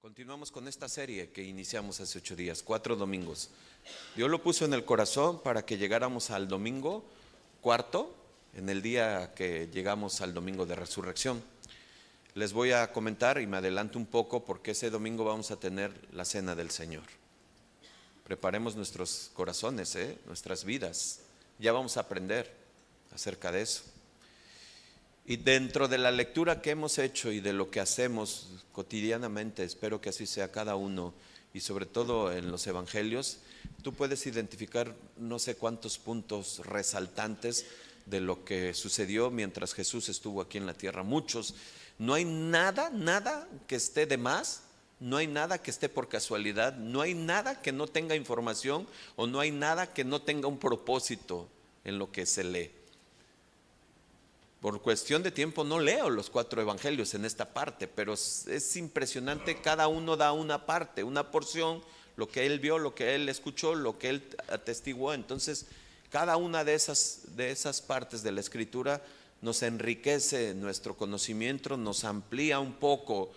Continuamos con esta serie que iniciamos hace 8 días, 4 domingos. Dios lo puso en el corazón para que llegáramos al domingo cuarto, en el día que llegamos al domingo de resurrección. Les voy a comentar y me adelanto un poco porque ese domingo vamos a tener la cena del Señor. Preparemos nuestros corazones, nuestras vidas. Ya vamos a aprender acerca de eso. Y dentro de la lectura que hemos hecho y de lo que hacemos cotidianamente, espero que así sea cada uno, y sobre todo en los evangelios, tú puedes identificar no sé cuántos puntos resaltantes de lo que sucedió mientras Jesús estuvo aquí en la tierra. Muchos. No hay nada que esté de más, no hay nada que esté por casualidad, no hay nada que no tenga información o no hay nada que no tenga un propósito en lo que se lee. Por cuestión de tiempo no leo los 4 evangelios en esta parte, pero es impresionante, cada uno da una parte, una porción, lo que él vio, lo que él escuchó, lo que él atestiguó. Entonces, cada una de esas partes de la Escritura nos enriquece nuestro conocimiento, nos amplía un poco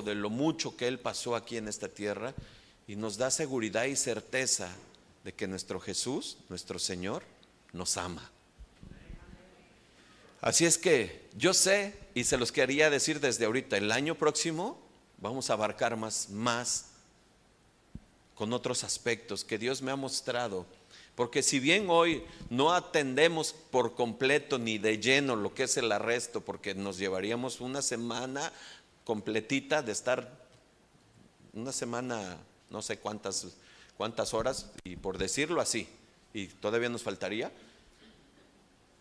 de lo mucho que él pasó aquí en esta tierra y nos da seguridad y certeza de que nuestro Jesús, nuestro Señor, nos ama. Así es que yo sé, y se los quería decir desde ahorita, el año próximo vamos a abarcar más con otros aspectos que Dios me ha mostrado. Porque si bien hoy no atendemos por completo ni de lleno lo que es el arresto, porque nos llevaríamos una semana completita de estar, una semana no sé cuántas horas, y por decirlo así, y todavía nos faltaría.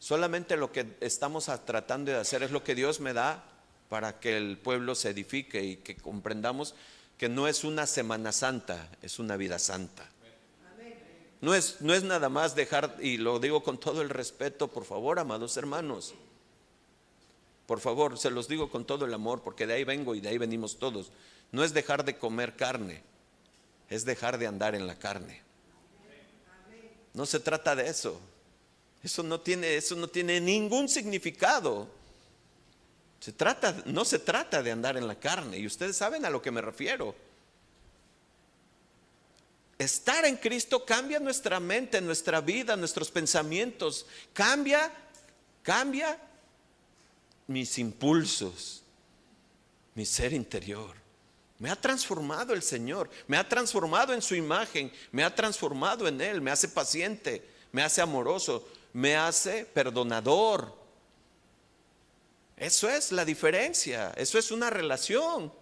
Solamente lo que estamos tratando de hacer es lo que Dios me da para que el pueblo se edifique y que comprendamos que no es una Semana Santa, es una vida santa. No es nada más dejar, y lo digo con todo el respeto, por favor, amados hermanos, por favor, se los digo con todo el amor, porque de ahí vengo y de ahí venimos todos. No es dejar de comer carne, es dejar de andar en la carne. No se trata de eso. Eso no tiene ningún significado. No se trata de andar en la carne, y ustedes saben a lo que me refiero. Estar en Cristo cambia nuestra mente, nuestra vida, nuestros pensamientos, cambia mis impulsos, mi ser interior. Me ha transformado el Señor, me ha transformado en su imagen, me ha transformado en Él, me hace paciente, me hace amoroso, me hace perdonador. Eso es la diferencia, eso es una relación.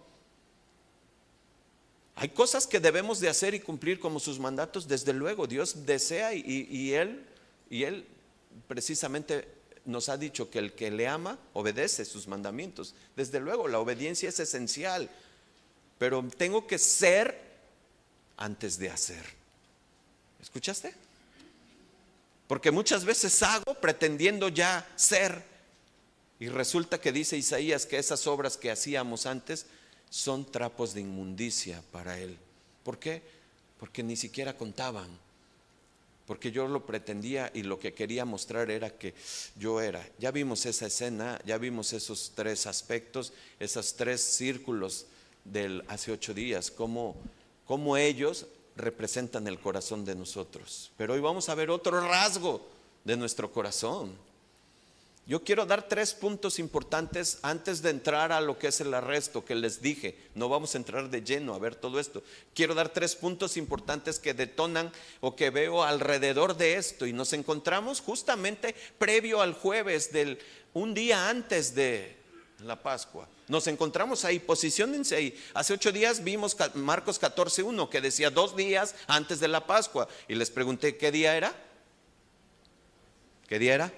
Hay cosas que debemos de hacer y cumplir como sus mandatos, desde luego. Dios desea y Él precisamente nos ha dicho que el que le ama obedece sus mandamientos. Desde luego, la obediencia es esencial, pero tengo que ser antes de hacer. ¿Escuchaste? Porque muchas veces hago pretendiendo ya ser, y resulta que dice Isaías que esas obras que hacíamos antes son trapos de inmundicia para Él. ¿Por qué? Porque ni siquiera contaban. Porque yo lo pretendía y lo que quería mostrar era que yo era. Ya vimos esa escena, ya vimos esos 3 aspectos, esos 3 círculos del hace 8 días, cómo ellos representan el corazón de nosotros. Pero hoy vamos a ver otro rasgo de nuestro corazón. Yo quiero dar 3 puntos importantes antes de entrar a lo que es el arresto que les dije. No vamos a entrar de lleno a ver todo esto. Quiero dar 3 puntos importantes que detonan o que veo alrededor de esto. Y nos encontramos justamente previo al jueves, un día antes de la Pascua. Nos encontramos ahí, posiciónense ahí. Hace 8 días vimos Marcos 14:1 que decía 2 días antes de la Pascua. Y les pregunté, ¿qué día era? ¿Qué día era?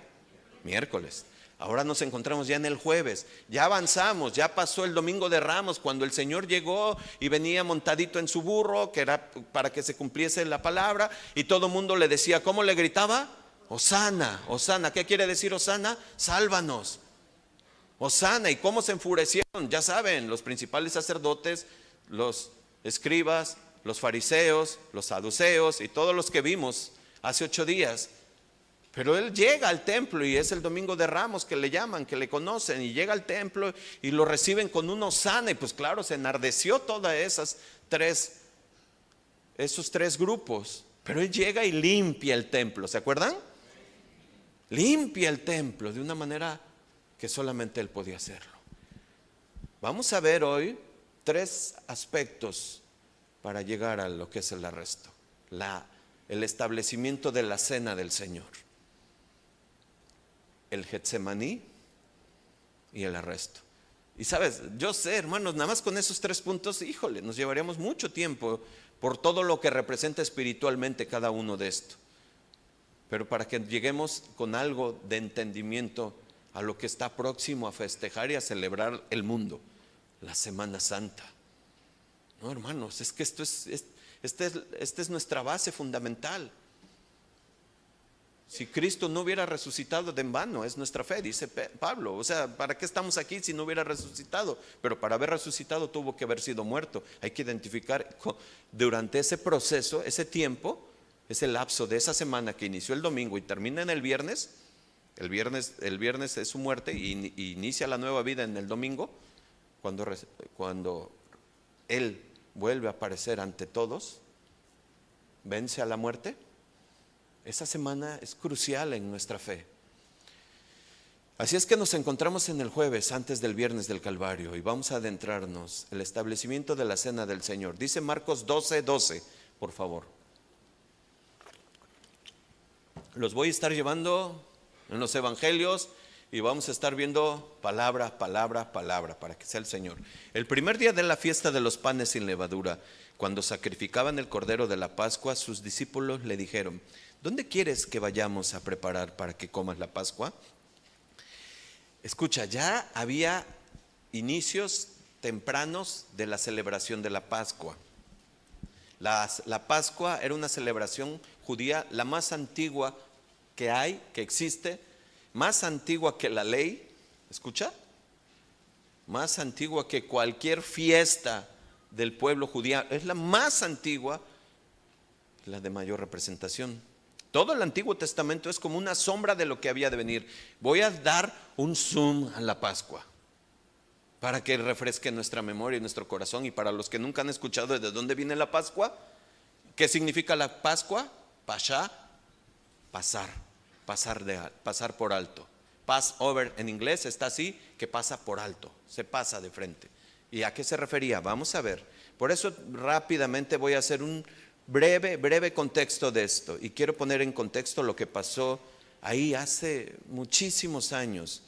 Miércoles. Ahora nos encontramos ya en el jueves. Ya avanzamos, ya pasó el domingo de Ramos, cuando el Señor llegó y venía montadito en su burro, que era para que se cumpliese la palabra, y todo el mundo le decía, ¿cómo le gritaba? Hosana, Hosana. ¿Qué quiere decir Hosana? Sálvanos. Hosana. ¿Y cómo se enfurecieron? Ya saben, los principales sacerdotes, los escribas, los fariseos, los saduceos y todos los que vimos hace 8 días. Pero él llega al templo y es el Domingo de Ramos que le llaman, que le conocen, y llega al templo y lo reciben con un hosana, y pues claro, se enardeció todas esos tres grupos. Pero él llega y limpia el templo, ¿se acuerdan? Limpia el templo de una manera que solamente él podía hacerlo. Vamos a ver hoy 3 aspectos para llegar a lo que es el arresto, el establecimiento de la cena del Señor, el Getsemaní y el arresto. Y sabes, yo sé, hermanos, nada más con esos 3 puntos, híjole, nos llevaríamos mucho tiempo por todo lo que representa espiritualmente cada uno de estos. Pero para que lleguemos con algo de entendimiento a lo que está próximo a festejar y a celebrar el mundo, la Semana Santa. No, hermanos, es que esta es nuestra base fundamental. Si Cristo no hubiera resucitado, de en vano es nuestra fe, dice Pablo. O sea, ¿para qué estamos aquí si no hubiera resucitado? Pero para haber resucitado tuvo que haber sido muerto. Hay que identificar durante ese proceso, ese tiempo, ese lapso de esa semana que inició el domingo y termina en el viernes. El viernes es su muerte y inicia la nueva vida en el domingo, cuando Él vuelve a aparecer ante todos, vence a la muerte. Esa semana es crucial en nuestra fe. Así es que nos encontramos en el jueves antes del viernes del Calvario y vamos a adentrarnos el establecimiento de la cena del Señor. Dice Marcos 12:12, por favor. Los voy a estar llevando en los evangelios y vamos a estar viendo palabra para que sea el Señor. El primer día de la fiesta de los panes sin levadura, cuando sacrificaban el cordero de la Pascua, sus discípulos le dijeron: ¿dónde quieres que vayamos a preparar para que comas la Pascua? Escucha, ya había inicios tempranos de la celebración de la Pascua. La Pascua era una celebración judía, la más antigua que hay, que existe, más antigua que la ley. ¿Escucha? Más antigua que cualquier fiesta del pueblo judío. Es la más antigua, la de mayor representación. Todo el Antiguo Testamento es como una sombra de lo que había de venir. Voy a dar un zoom a la Pascua para que refresque nuestra memoria y nuestro corazón. Y para los que nunca han escuchado de dónde viene la Pascua, ¿qué significa la Pascua? Pasha, pasar por alto. Passover en inglés está así, que pasa por alto, se pasa de frente. ¿Y a qué se refería? Vamos a ver. Por eso rápidamente voy a hacer un breve contexto de esto, y quiero poner en contexto lo que pasó ahí hace muchísimos años.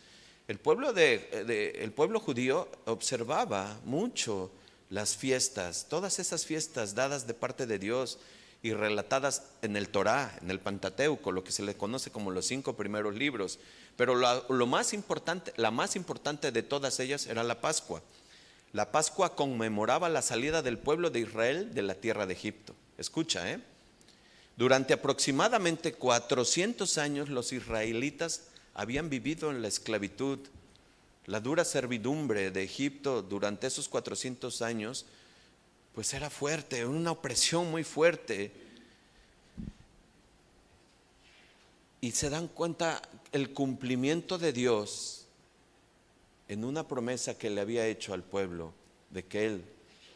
El pueblo judío observaba mucho las fiestas, todas esas fiestas dadas de parte de Dios y relatadas en el Torá, en el Pentateuco, lo que se le conoce como los 5 primeros libros. Pero la más importante de todas ellas era la Pascua. La Pascua conmemoraba la salida del pueblo de Israel de la tierra de Egipto. Escucha, durante aproximadamente 400 años los israelitas habían vivido en la esclavitud. La dura servidumbre de Egipto durante esos 400 años pues era fuerte, una opresión muy fuerte. Y se dan cuenta el cumplimiento de Dios en una promesa que le había hecho al pueblo de que Él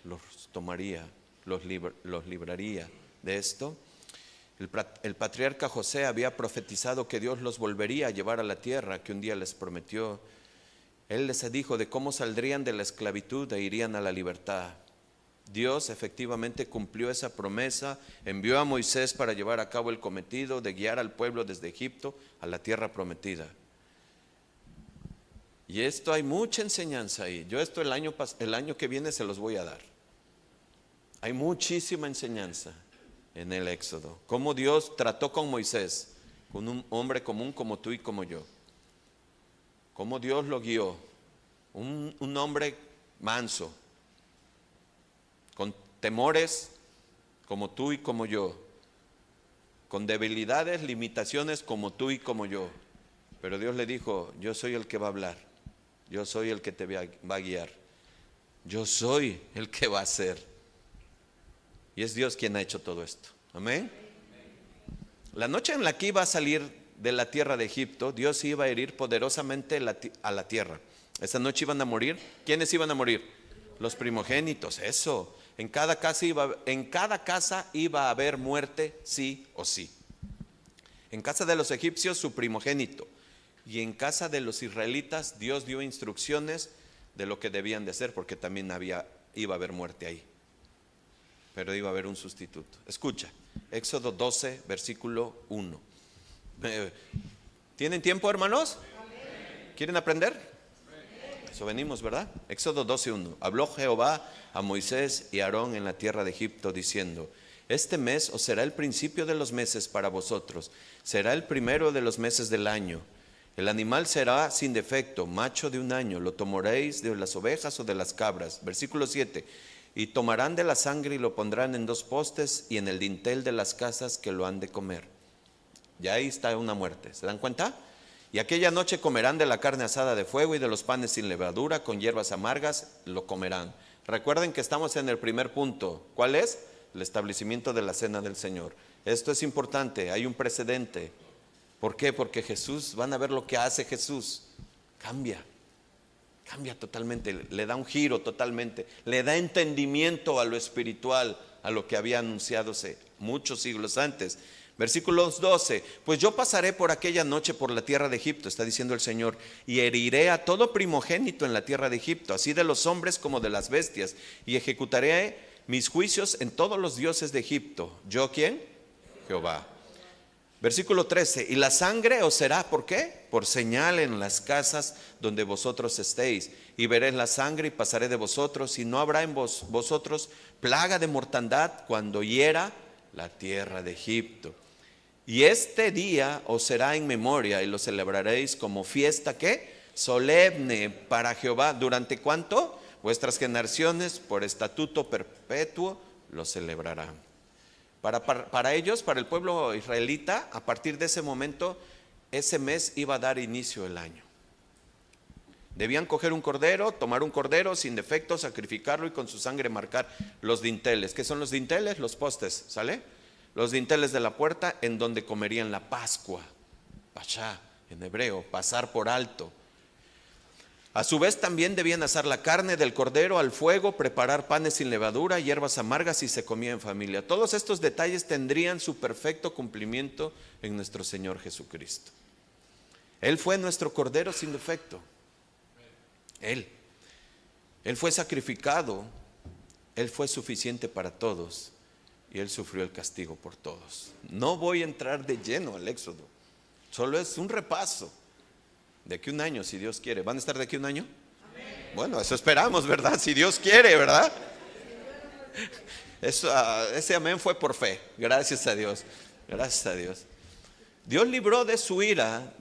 los tomaría, los libraría de esto. El patriarca José había profetizado que Dios los volvería a llevar a la tierra que un día les prometió. Él les dijo de cómo saldrían de la esclavitud e irían a la libertad. Dios efectivamente cumplió esa promesa, envió a Moisés para llevar a cabo el cometido de guiar al pueblo desde Egipto a la tierra prometida. Y esto hay mucha enseñanza ahí. Yo esto el año que viene se los voy a dar. Hay muchísima enseñanza en el Éxodo. Cómo Dios trató con Moisés, con un hombre común como tú y como yo. Cómo Dios lo guió. Un hombre manso, con temores como tú y como yo, con debilidades, limitaciones como tú y como yo. Pero Dios le dijo: yo soy el que va a hablar, yo soy el que te va a guiar, yo soy el que va a hacer. Y es Dios quien ha hecho todo esto. Amén. La noche en la que iba a salir de la tierra de Egipto, Dios iba a herir poderosamente a la tierra. Esa noche iban a morir. ¿Quiénes iban a morir? Los primogénitos, eso. En cada casa iba a haber muerte, sí o sí. En casa de los egipcios, su primogénito. Y en casa de los israelitas, Dios dio instrucciones de lo que debían de hacer, porque también iba a haber muerte ahí. Pero iba a haber un sustituto. Escucha, Éxodo 12, versículo 1. ¿Tienen tiempo, hermanos? ¿Quieren aprender? Eso venimos, ¿verdad? Éxodo 12, 1. Habló Jehová a Moisés y a Aarón en la tierra de Egipto, diciendo: este mes os será el principio de los meses para vosotros, será el primero de los meses del año. El animal será sin defecto, macho de un año, lo tomaréis de las ovejas o de las cabras. Versículo 7. Y tomarán de la sangre y lo pondrán en 2 postes y en el dintel de las casas que lo han de comer. Ya ahí está una muerte, ¿se dan cuenta? Y aquella noche comerán de la carne asada de fuego y de los panes sin levadura, con hierbas amargas lo comerán. Recuerden que estamos en el primer punto. ¿Cuál es? El establecimiento de la cena del Señor. Esto es importante, hay un precedente. ¿Por qué? Porque Jesús, van a ver lo que hace Jesús. Cambia totalmente, le da un giro totalmente, le da entendimiento a lo espiritual, a lo que había anunciado muchos siglos antes. Versículos 12, pues yo pasaré por aquella noche por la tierra de Egipto, está diciendo el Señor, y heriré a todo primogénito en la tierra de Egipto, así de los hombres como de las bestias, y ejecutaré mis juicios en todos los dioses de Egipto. ¿Yo quién? Jehová. Versículo 13, y la sangre os será, ¿por qué? Por señal en las casas donde vosotros estéis, y veréis la sangre y pasaré de vosotros, y no habrá en vosotros plaga de mortandad cuando hiera la tierra de Egipto. Y este día os será en memoria, y lo celebraréis como fiesta, ¿qué? Solemne para Jehová. ¿Durante cuánto? Vuestras generaciones por estatuto perpetuo lo celebrarán. Para ellos, para el pueblo israelita, a partir de ese momento, ese mes iba a dar inicio el año. Debían coger un cordero, tomar un cordero sin defecto, sacrificarlo y con su sangre marcar los dinteles. ¿Qué son los dinteles? Los postes, ¿sale? Los dinteles de la puerta en donde comerían la Pascua. Pashá, en hebreo, pasar por alto. A su vez también debían asar la carne del cordero al fuego, preparar panes sin levadura, hierbas amargas, y se comía en familia. Todos estos detalles tendrían su perfecto cumplimiento en nuestro Señor Jesucristo. Él fue nuestro cordero sin defecto. Él fue sacrificado, Él fue suficiente para todos y Él sufrió el castigo por todos. No voy a entrar de lleno al Éxodo, solo es un repaso. De aquí un año, si Dios quiere. ¿Van a estar de aquí un año? Amén. Bueno, eso esperamos, ¿verdad? Si Dios quiere, ¿verdad? Ese amén fue por fe. Gracias a Dios. Gracias a Dios. Dios libró de su ira,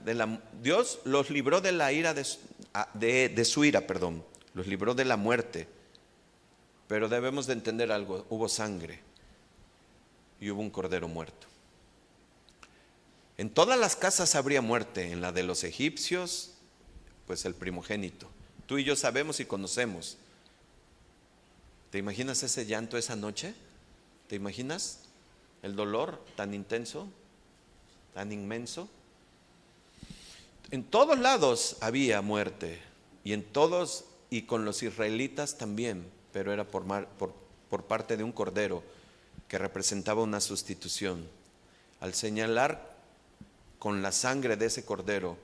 Dios los libró de la ira de su ira, perdón. Los libró de la muerte. Pero debemos de entender algo. Hubo sangre y hubo un cordero muerto. En todas las casas habría muerte, en la de los egipcios, pues el primogénito. Tú y yo sabemos y conocemos. ¿Te imaginas ese llanto esa noche? ¿Te imaginas el dolor tan intenso, tan inmenso? En todos lados había muerte, y en todos, y con los israelitas también, pero era por parte de un cordero que representaba una sustitución. Al señalar con la sangre de ese cordero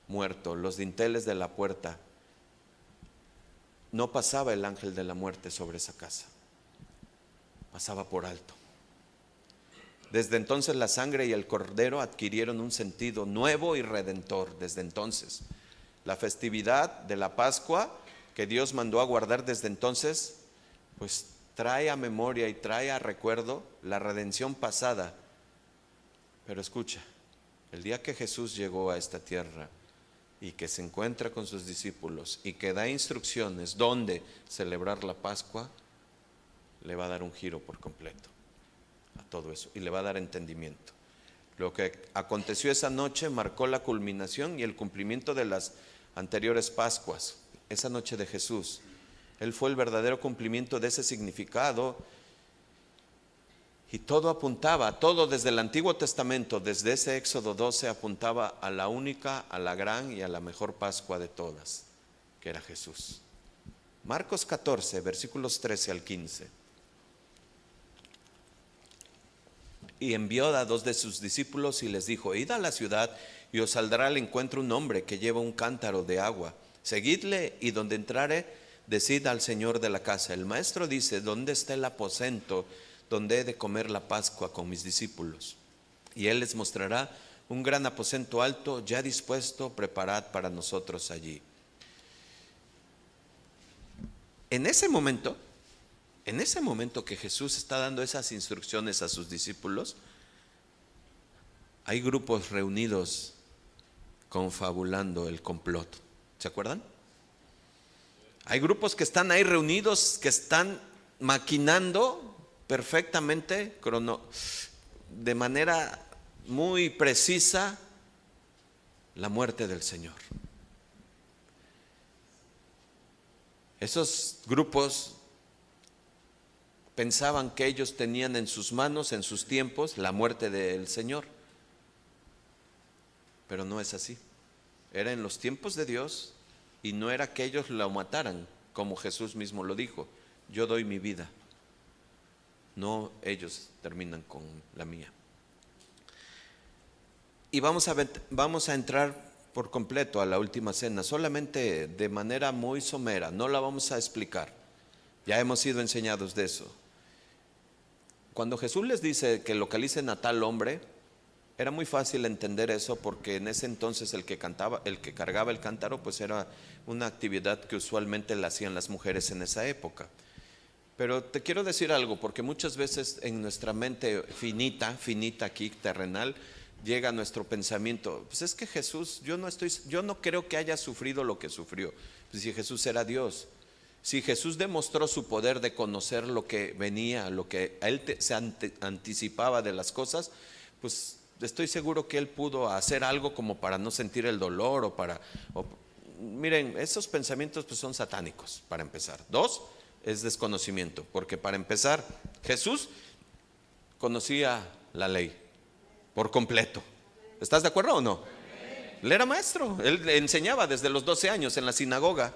muerto los dinteles de la puerta, no pasaba el ángel de la muerte sobre esa casa, pasaba por alto. Desde entonces la sangre y el cordero adquirieron un sentido nuevo y redentor. Desde entonces la festividad de la Pascua que Dios mandó a guardar desde entonces, pues trae a memoria y trae a recuerdo la redención pasada. Pero escucha, el día que Jesús llegó a esta tierra y que se encuentra con sus discípulos y que da instrucciones dónde celebrar la Pascua, le va a dar un giro por completo a todo eso y le va a dar entendimiento. Lo que aconteció esa noche marcó la culminación y el cumplimiento de las anteriores Pascuas. Esa noche de Jesús, Él fue el verdadero cumplimiento de ese significado Y todo apuntaba, todo desde el Antiguo Testamento, desde ese Éxodo 12, apuntaba a la única, a la gran y a la mejor Pascua de todas, que era Jesús. Marcos 14, versículos 13 al 15. Y envió a 2 de sus discípulos y les dijo: id a la ciudad y os saldrá al encuentro un hombre que lleva un cántaro de agua. Seguidle, y donde entrare, decid al señor de la casa: el maestro dice, ¿dónde está el aposento donde he de comer la Pascua con mis discípulos? Y él les mostrará un gran aposento alto, ya dispuesto, preparad para nosotros allí. En ese momento que Jesús está dando esas instrucciones a sus discípulos, hay grupos reunidos confabulando el complot. ¿Se acuerdan? Hay grupos que están ahí reunidos, que están maquinando perfectamente, de manera muy precisa, la muerte del Señor. Esos grupos pensaban que ellos tenían en sus manos, en sus tiempos, la muerte del Señor. Pero no es así. Era en los tiempos de Dios, y no era que ellos lo mataran, como Jesús mismo lo dijo: yo doy mi vida. No, ellos terminan con la mía. Y vamos a entrar por completo a la última cena, solamente de manera muy somera, no la vamos a explicar. Ya hemos sido enseñados de eso. Cuando Jesús les dice que localicen a tal hombre, era muy fácil entender eso, porque en ese entonces el que cargaba el cántaro, pues era una actividad que usualmente la hacían las mujeres en esa época. Pero te quiero decir algo, porque muchas veces en nuestra mente finita aquí, terrenal, llega nuestro pensamiento: pues es que Jesús, yo no creo que haya sufrido lo que sufrió. Pues si Jesús era Dios, si Jesús demostró su poder de conocer lo que venía, lo que a él se anticipaba de las cosas, pues estoy seguro que él pudo hacer algo como para no sentir el dolor miren, esos pensamientos pues son satánicos, para empezar. 2, es desconocimiento, porque para empezar, Jesús conocía la ley por completo. ¿Estás de acuerdo o no? Él era maestro, él enseñaba desde los 12 años en la sinagoga.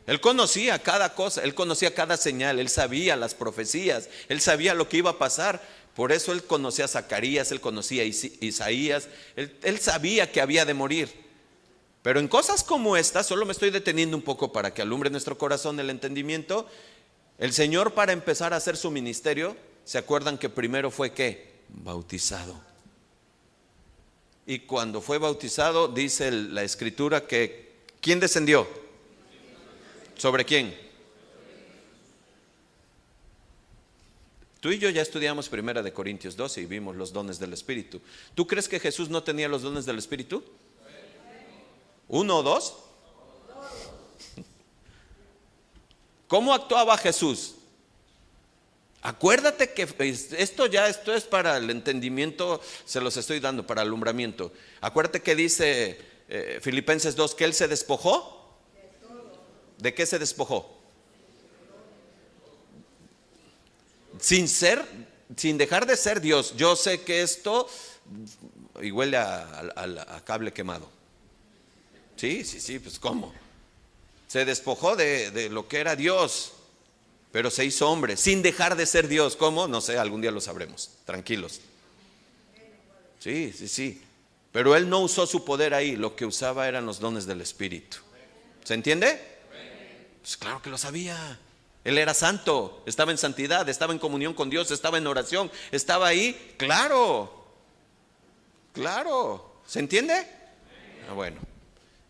Él conocía cada cosa, él conocía cada señal, él sabía las profecías, él sabía lo que iba a pasar. Por eso él conocía a Zacarías, él conocía a Isaías, él sabía que había de morir. Pero en cosas como estas, solo me estoy deteniendo un poco para que alumbre nuestro corazón el entendimiento. El Señor, para empezar a hacer su ministerio, ¿se acuerdan que primero fue qué? Bautizado. Y cuando fue bautizado, dice la Escritura que ¿quién descendió? ¿Sobre quién? Tú y yo ya estudiamos 1 Corintios 12 y vimos los dones del Espíritu. ¿Tú crees que Jesús no tenía los dones del Espíritu? ¿1 o 2? ¿Cómo actuaba Jesús? Acuérdate que esto es para el entendimiento, se los estoy dando para alumbramiento. Acuérdate que dice Filipenses 2 que él se despojó. ¿De qué se despojó? Sin dejar de ser Dios. Yo sé que esto y huele a cable quemado. Sí, pues ¿cómo? Se despojó de lo que era Dios, pero se hizo hombre, sin dejar de ser Dios. ¿Cómo? No sé, algún día lo sabremos, tranquilos. Sí. Pero él no usó su poder ahí, lo que usaba eran los dones del Espíritu. ¿Se entiende? Pues claro que lo sabía. Él era santo, estaba en santidad, estaba en comunión con Dios, estaba en oración, estaba ahí. Claro. ¿Se entiende? Bueno,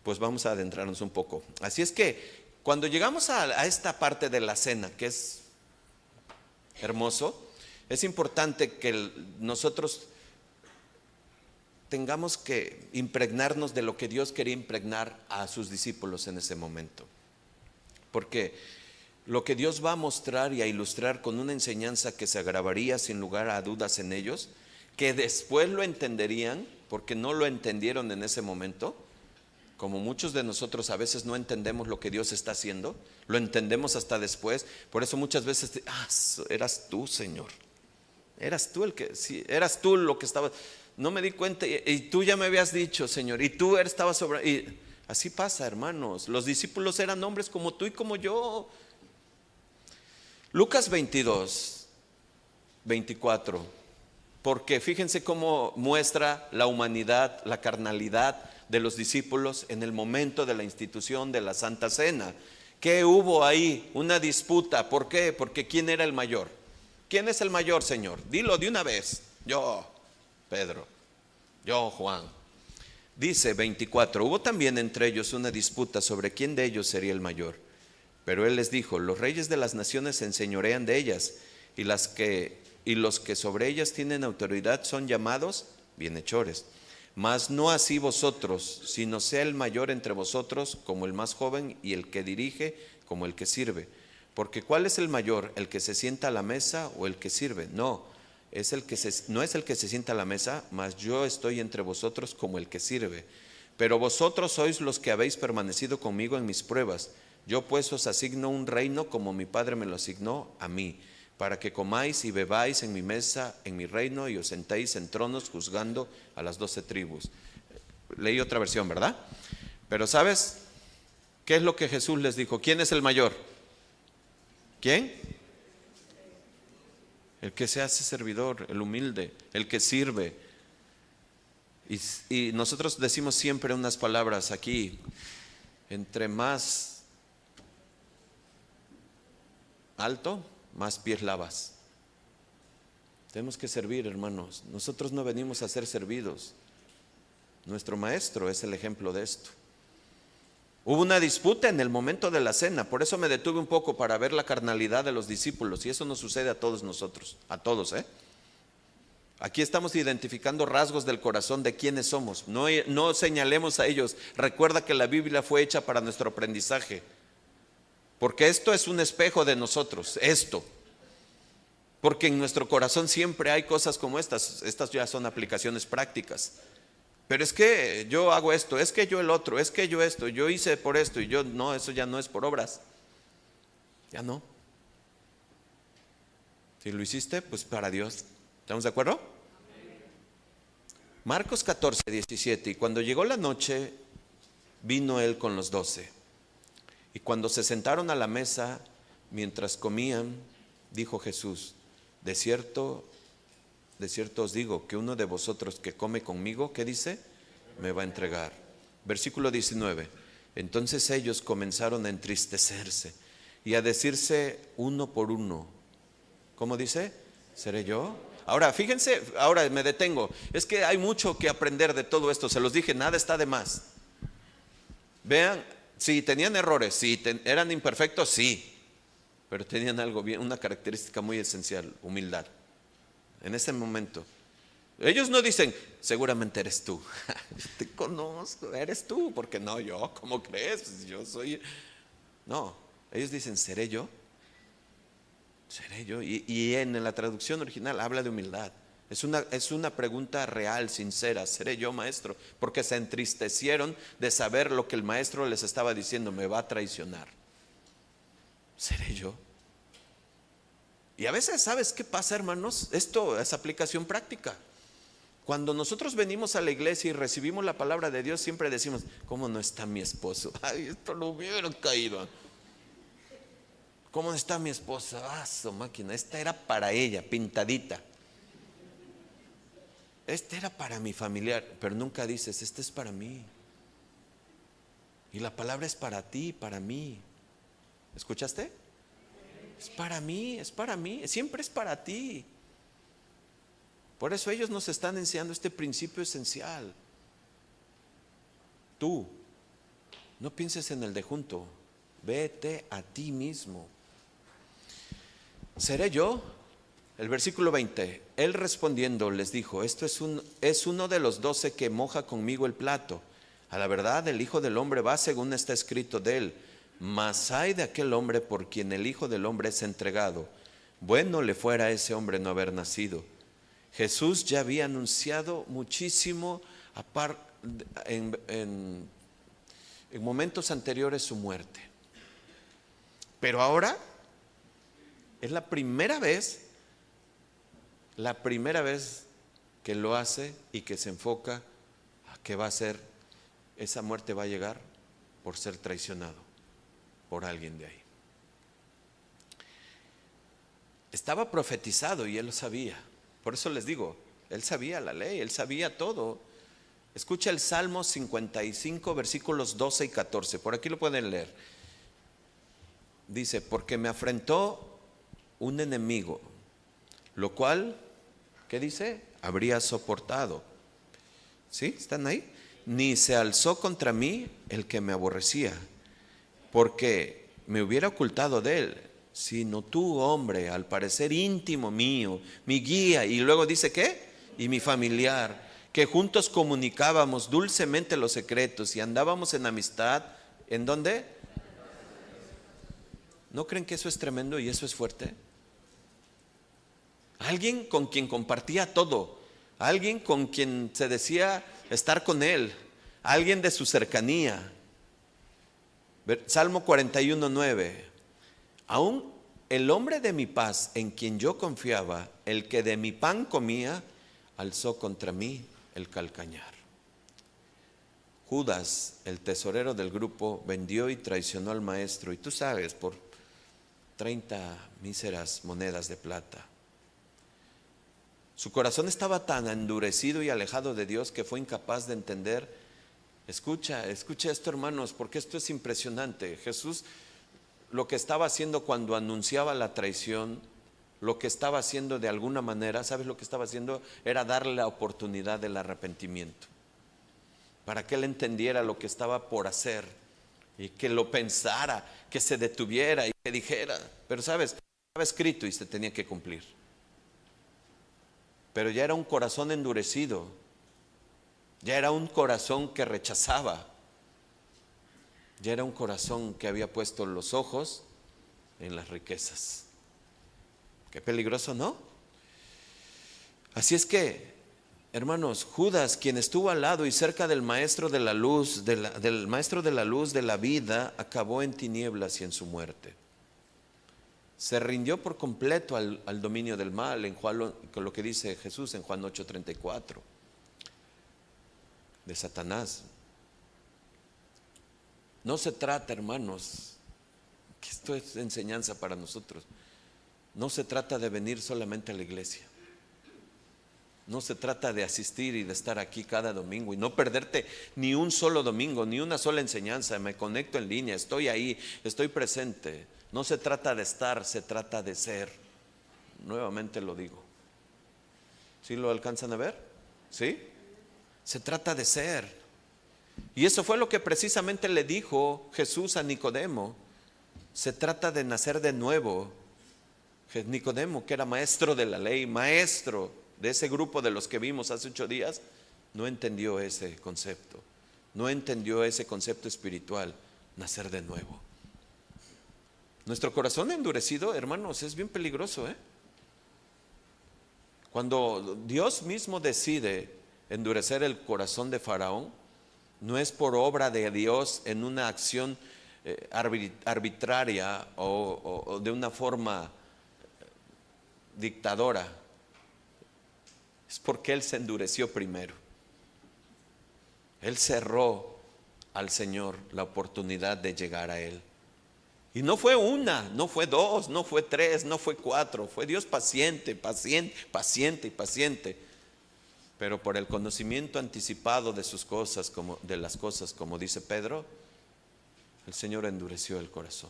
pues vamos a adentrarnos un poco. Así es que cuando llegamos a esta parte de la cena, que es hermoso, es importante que nosotros tengamos que impregnarnos de lo que Dios quería impregnar a sus discípulos en ese momento. Porque lo que Dios va a mostrar y a ilustrar con una enseñanza que se grabaría sin lugar a dudas en ellos, que después lo entenderían, porque no lo entendieron en ese momento, como muchos de nosotros a veces no entendemos lo que Dios está haciendo, lo entendemos hasta después. Por eso muchas veces, eras tú, Señor. Eras tú el que, sí, eras tú lo que estaba. No me di cuenta y tú ya me habías dicho, Señor, y tú estabas sobre. Y así pasa, hermanos. Los discípulos eran hombres como tú y como yo. Lucas 22, 24. Porque fíjense cómo muestra la humanidad, la carnalidad de los discípulos en el momento de la institución de la Santa Cena. ¿Qué hubo ahí? Una disputa. ¿Por qué? Porque ¿quién era el mayor? ¿Quién es el mayor, Señor? Dilo de una vez. Yo, Pedro. Yo, Juan. Dice 24, hubo también entre ellos una disputa sobre quién de ellos sería el mayor. Pero él les dijo, los reyes de las naciones se enseñorean de ellas, y los que sobre ellas tienen autoridad son llamados bienhechores. Mas no así vosotros, sino sea el mayor entre vosotros como el más joven, y el que dirige como el que sirve. Porque ¿cuál es el mayor? ¿El que se sienta a la mesa o el que sirve? No, no es el que se sienta a la mesa, mas yo estoy entre vosotros como el que sirve. Pero vosotros sois los que habéis permanecido conmigo en mis pruebas. Yo pues os asigno un reino como mi Padre me lo asignó a mí, para que comáis y bebáis en mi mesa, en mi reino, y os sentéis en tronos juzgando a las 12 tribus. Leí otra versión, ¿verdad? Pero ¿sabes qué es lo que Jesús les dijo? ¿Quién es el mayor? ¿Quién? El que se hace servidor, el humilde, el que sirve. Y nosotros decimos siempre unas palabras aquí, entre más alto, más pies lavas. Tenemos que servir, hermanos. Nosotros no venimos a ser servidos. Nuestro maestro es el ejemplo de esto. Hubo una disputa en el momento de la cena, por eso me detuve un poco para ver la carnalidad de los discípulos, y eso nos sucede a todos nosotros, a todos, Aquí estamos identificando rasgos del corazón de quiénes somos. No señalemos a ellos. Recuerda que la Biblia fue hecha para nuestro aprendizaje, porque esto es un espejo de nosotros, porque en nuestro corazón siempre hay cosas como estas ya son aplicaciones prácticas. Pero es que yo hago esto, es que yo el otro, es que yo esto, yo hice por esto y yo no, eso ya no es por obras. Ya no. Si lo hiciste, pues para Dios. ¿Estamos de acuerdo? Marcos 14, 17. Y cuando llegó la noche, vino él con los 12. Y cuando se sentaron a la mesa, mientras comían, dijo Jesús, de cierto os digo que uno de vosotros que come conmigo, ¿qué dice? Me va a entregar. Versículo 19. Entonces ellos comenzaron a entristecerse y a decirse uno por uno, ¿cómo dice? ¿Seré yo? Ahora, fíjense, ahora me detengo. Es que hay mucho que aprender de todo esto. Se los dije, nada está de más. Vean, sí, tenían errores, sí, eran imperfectos, sí, pero tenían algo bien, una característica muy esencial, humildad. En ese momento, ellos no dicen, seguramente eres tú. Te conozco, eres tú, porque no, yo, ¿cómo crees? Pues yo soy. No, ellos dicen, ¿seré yo? ¿Seré yo? Y en la traducción original habla de humildad. Es una pregunta real, sincera. ¿Seré yo, maestro? Porque se entristecieron de saber lo que el maestro les estaba diciendo, me va a traicionar. ¿Seré yo? Y a veces, ¿sabes qué pasa, hermanos? Esto es aplicación práctica. Cuando nosotros venimos a la iglesia y recibimos la palabra de Dios, siempre decimos, ¿cómo no está mi esposo? Ay, esto lo hubiera caído. ¿Cómo está mi esposa? Ah, su máquina, esta era para ella, pintadita. Este era para mi familiar, pero nunca dices, este es para mí. Y la palabra es para ti, para mí. ¿Escuchaste? Es para mí, siempre es para ti. Por eso ellos nos están enseñando este principio esencial. Tú, no pienses en el de junto, vete a ti mismo. ¿Seré yo? El versículo 20, él respondiendo les dijo, esto es uno de los 12 que moja conmigo el plato. A la verdad, el Hijo del Hombre va según está escrito de él. Mas hay de aquel hombre por quien el Hijo del Hombre es entregado. Bueno le fuera a ese hombre no haber nacido. Jesús ya había anunciado muchísimo en momentos anteriores su muerte. Pero ahora es la primera vez la primera vez que lo hace y que se enfoca a qué va a ser, esa muerte va a llegar por ser traicionado por alguien de ahí. Estaba profetizado y él lo sabía. Por eso les digo, él sabía la ley, él sabía todo. Escucha el Salmo 55, versículos 12 y 14. Por aquí lo pueden leer. Dice, porque me afrentó un enemigo, lo cual, ¿qué dice? Habría soportado. ¿Sí? ¿Están ahí? Ni se alzó contra mí el que me aborrecía, porque me hubiera ocultado de él, sino tú, hombre, al parecer íntimo mío, mi guía. Y luego dice, ¿qué? Y mi familiar, que juntos comunicábamos dulcemente los secretos y andábamos en amistad. ¿En dónde? ¿No creen que eso es tremendo y eso es fuerte? Alguien con quien compartía todo, alguien con quien se decía estar con él, alguien de su cercanía. Salmo 41:9. Aún el hombre de mi paz, en quien yo confiaba, el que de mi pan comía, alzó contra mí el calcañar. Judas, el tesorero del grupo, vendió y traicionó al maestro, y tú sabes, por 30 míseras monedas de plata. Su corazón estaba tan endurecido y alejado de Dios que fue incapaz de entender. Escucha esto, hermanos, porque esto es impresionante. Jesús, lo que estaba haciendo cuando anunciaba la traición, lo que estaba haciendo de alguna manera, ¿sabes lo que estaba haciendo? Era darle la oportunidad del arrepentimiento, para que él entendiera lo que estaba por hacer y que lo pensara, que se detuviera y que dijera. Pero sabes, estaba escrito y se tenía que cumplir. Pero ya era un corazón endurecido, ya era un corazón que rechazaba, ya era un corazón que había puesto los ojos en las riquezas. Qué peligroso, ¿no? Así es que, hermanos, Judas, quien estuvo al lado y cerca del maestro de la luz, del maestro de la luz de la vida, acabó en tinieblas y en su muerte. Se rindió por completo al dominio del mal, en Juan, con lo que dice Jesús en Juan 8:34, de Satanás. No se trata, hermanos, que esto es enseñanza para nosotros, no se trata de venir solamente a la iglesia, no se trata de asistir y de estar aquí cada domingo y no perderte ni un solo domingo, ni una sola enseñanza. Me conecto en línea, estoy ahí, estoy presente. No se trata de estar, se trata de ser. Nuevamente lo digo. ¿Sí lo alcanzan a ver? ¿Sí? Se trata de ser. Y eso fue lo que precisamente le dijo Jesús a Nicodemo. Se trata de nacer de nuevo. Nicodemo, que era maestro de la ley, maestro de ese grupo de los que vimos hace 8 días, no entendió ese concepto. No entendió ese concepto espiritual, nacer de nuevo. Nuestro corazón endurecido, hermanos, es bien peligroso, ¿eh? Cuando Dios mismo decide endurecer el corazón de Faraón, no es por obra de Dios en una acción arbitraria o de una forma dictadora. Es porque Él se endureció primero. Él cerró al Señor la oportunidad de llegar a Él. Y no fue una, no fue 2, no fue 3, no fue 4. Fue Dios paciente, paciente, paciente y paciente. Pero por el conocimiento anticipado de sus cosas, de las cosas, como dice Pedro, el Señor endureció el corazón.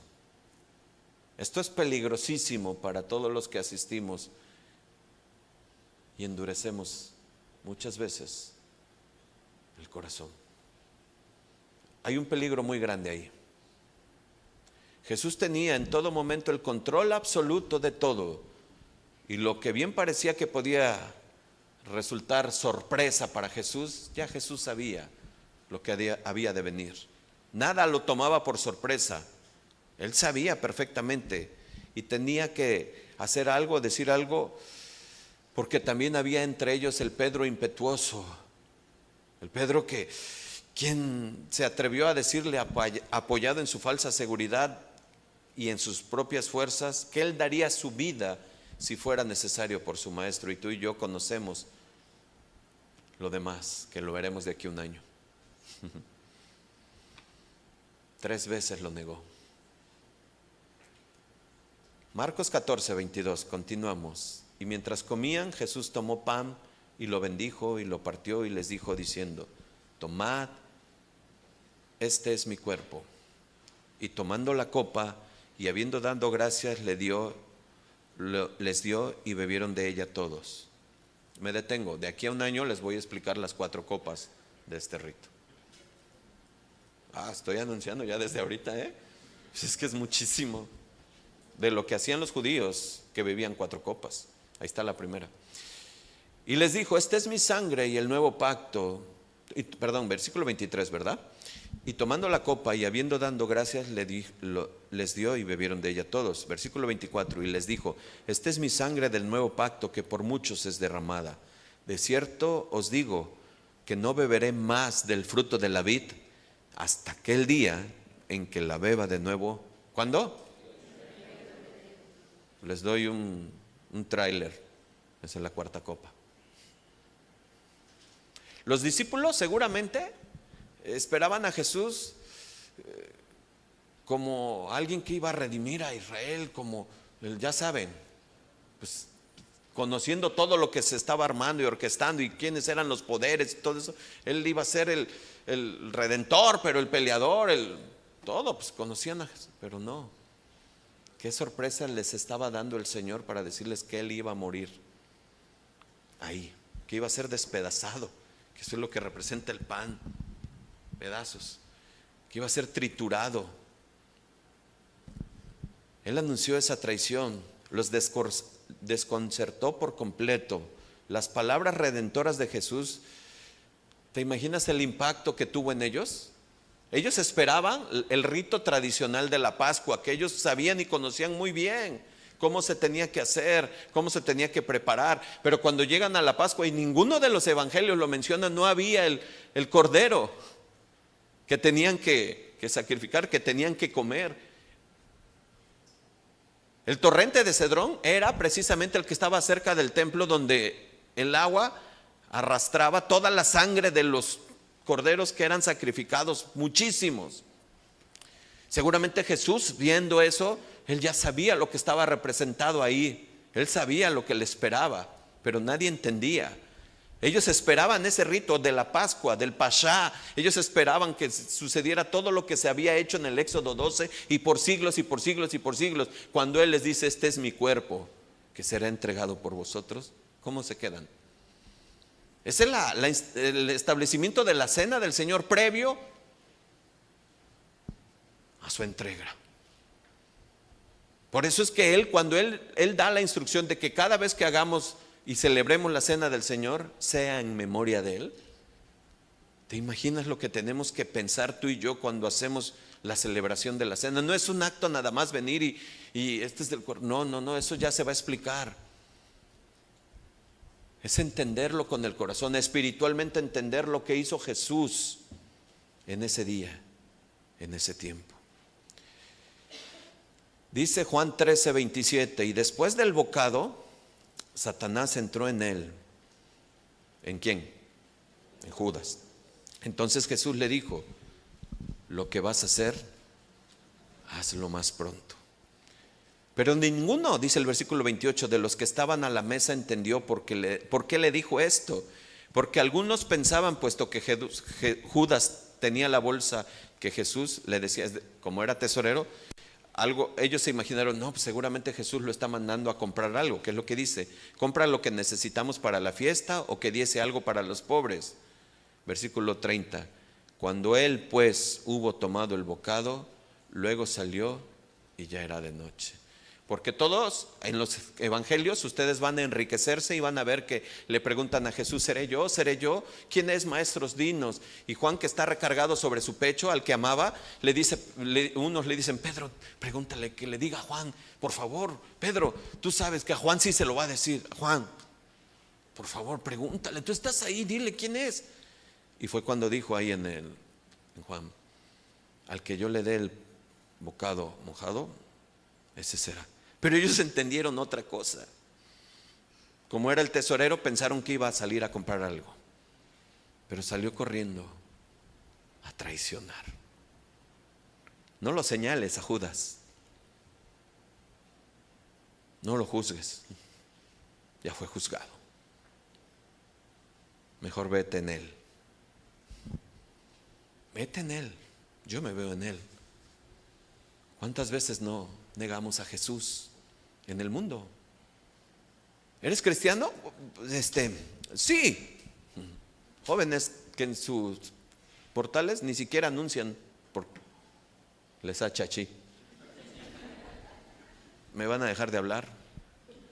Esto es peligrosísimo para todos los que asistimos y endurecemos muchas veces el corazón. Hay un peligro muy grande ahí. Jesús tenía en todo momento el control absoluto de todo, y lo que bien parecía que podía resultar sorpresa para Jesús, ya Jesús sabía lo que había de venir. Nada lo tomaba por sorpresa. Él sabía perfectamente y tenía que hacer algo, decir algo, porque también había entre ellos el Pedro impetuoso, el Pedro quien se atrevió a decirle, apoyado en su falsa seguridad y en sus propias fuerzas, que él daría su vida si fuera necesario por su maestro, y tú y yo conocemos lo demás, que lo veremos de aquí a un año. 3 veces lo negó. Marcos 14, 22, continuamos. Y mientras comían, Jesús tomó pan y lo bendijo y lo partió y les dijo diciendo: tomad, este es mi cuerpo. Y tomando la copa y habiendo dado gracias, les dio y bebieron de ella todos. Me detengo, de aquí a un año les voy a explicar las 4 copas de este rito. Estoy anunciando ya desde ahorita, Pues es que es muchísimo de lo que hacían los judíos, que bebían 4 copas. Ahí está la primera. Y les dijo: esta es mi sangre y el nuevo pacto. Versículo 23, ¿verdad? Y tomando la copa y habiendo dado gracias, les dio y bebieron de ella todos. Versículo 24, y les dijo: esta es mi sangre del nuevo pacto, que por muchos es derramada. De cierto os digo que no beberé más del fruto de la vid hasta aquel día en que la beba de nuevo. ¿Cuándo? Les doy un tráiler. Esa es la 4ª copa. Los discípulos seguramente esperaban a Jesús como alguien que iba a redimir a Israel, como, ya saben, pues conociendo todo lo que se estaba armando y orquestando y quiénes eran los poderes y todo eso. Él iba a ser el redentor, pero el peleador, todo, pues conocían a Jesús, pero no. Qué sorpresa les estaba dando el Señor para decirles que Él iba a morir ahí, que iba a ser despedazado, que eso es lo que representa el pan, pedazos, que iba a ser triturado. Él anunció esa traición, los desconcertó por completo. Las palabras redentoras de Jesús, ¿te imaginas el impacto que tuvo en ellos? Ellos esperaban el rito tradicional de la Pascua, que ellos sabían y conocían muy bien cómo se tenía que hacer, cómo se tenía que preparar. Pero cuando llegan a la Pascua, y ninguno de los evangelios lo menciona, no había el cordero que tenían que sacrificar, que tenían que comer. El torrente de Cedrón era precisamente el que estaba cerca del templo, donde el agua arrastraba toda la sangre de los corderos que eran sacrificados, muchísimos. Seguramente Jesús, viendo eso, Él ya sabía lo que estaba representado ahí. Él sabía lo que le esperaba, pero nadie entendía. Ellos esperaban ese rito de la Pascua, del Pashá. Ellos esperaban que sucediera todo lo que se había hecho en el Éxodo 12 y por siglos y por siglos y por siglos. Cuando Él les dice: este es mi cuerpo que será entregado por vosotros, ¿cómo se quedan? Ese es el establecimiento de la cena del Señor previo a su entrega. Por eso es que Él, cuando Él da la instrucción de que cada vez que hagamos y celebremos la cena del Señor, sea en memoria de Él. ¿Te imaginas lo que tenemos que pensar tú y yo cuando hacemos la celebración de la cena? No es un acto nada más venir y este es del cuerpo. No, eso ya se va a explicar. Es entenderlo con el corazón, espiritualmente entender lo que hizo Jesús en ese día, en ese tiempo. Dice Juan 13, 27, y después del bocado, Satanás entró en él. ¿En quién? En Judas. Entonces Jesús le dijo: lo que vas a hacer, hazlo más pronto. Pero ninguno, dice el versículo 28, de los que estaban a la mesa entendió por qué le dijo esto. Porque algunos pensaban, puesto que Judas tenía la bolsa que Jesús le decía, como era tesorero, ellos se imaginaron: no, pues seguramente Jesús lo está mandando a comprar algo. ¿Qué es lo que dice? Compra lo que necesitamos para la fiesta, o que diese algo para los pobres. Versículo 30. Cuando él pues hubo tomado el bocado, luego salió y ya era de noche. Porque todos en los evangelios ustedes van a enriquecerse y van a ver que le preguntan a Jesús: ¿seré yo? ¿Seré yo? ¿Quién es, maestros? Dinos. Y Juan, que está recargado sobre su pecho, al que amaba, le dice, unos le dicen: Pedro, pregúntale que le diga a Juan, por favor. Pedro, tú sabes que a Juan sí se lo va a decir. Juan, por favor, pregúntale, tú estás ahí, dile quién es. Y fue cuando dijo ahí en Juan: al que yo le dé el bocado mojado, ese será. Pero ellos entendieron otra cosa. Como era el tesorero, pensaron que iba a salir a comprar algo, pero salió corriendo a traicionar. No lo señales a Judas, no lo juzgues, ya fue juzgado. Mejor vete en él. Vete en él, yo me veo en él. ¿Cuántas veces no negamos a Jesús en el mundo? ¿Eres cristiano? Sí. Jóvenes que en sus portales ni siquiera anuncian por les achachí. Me van a dejar de hablar,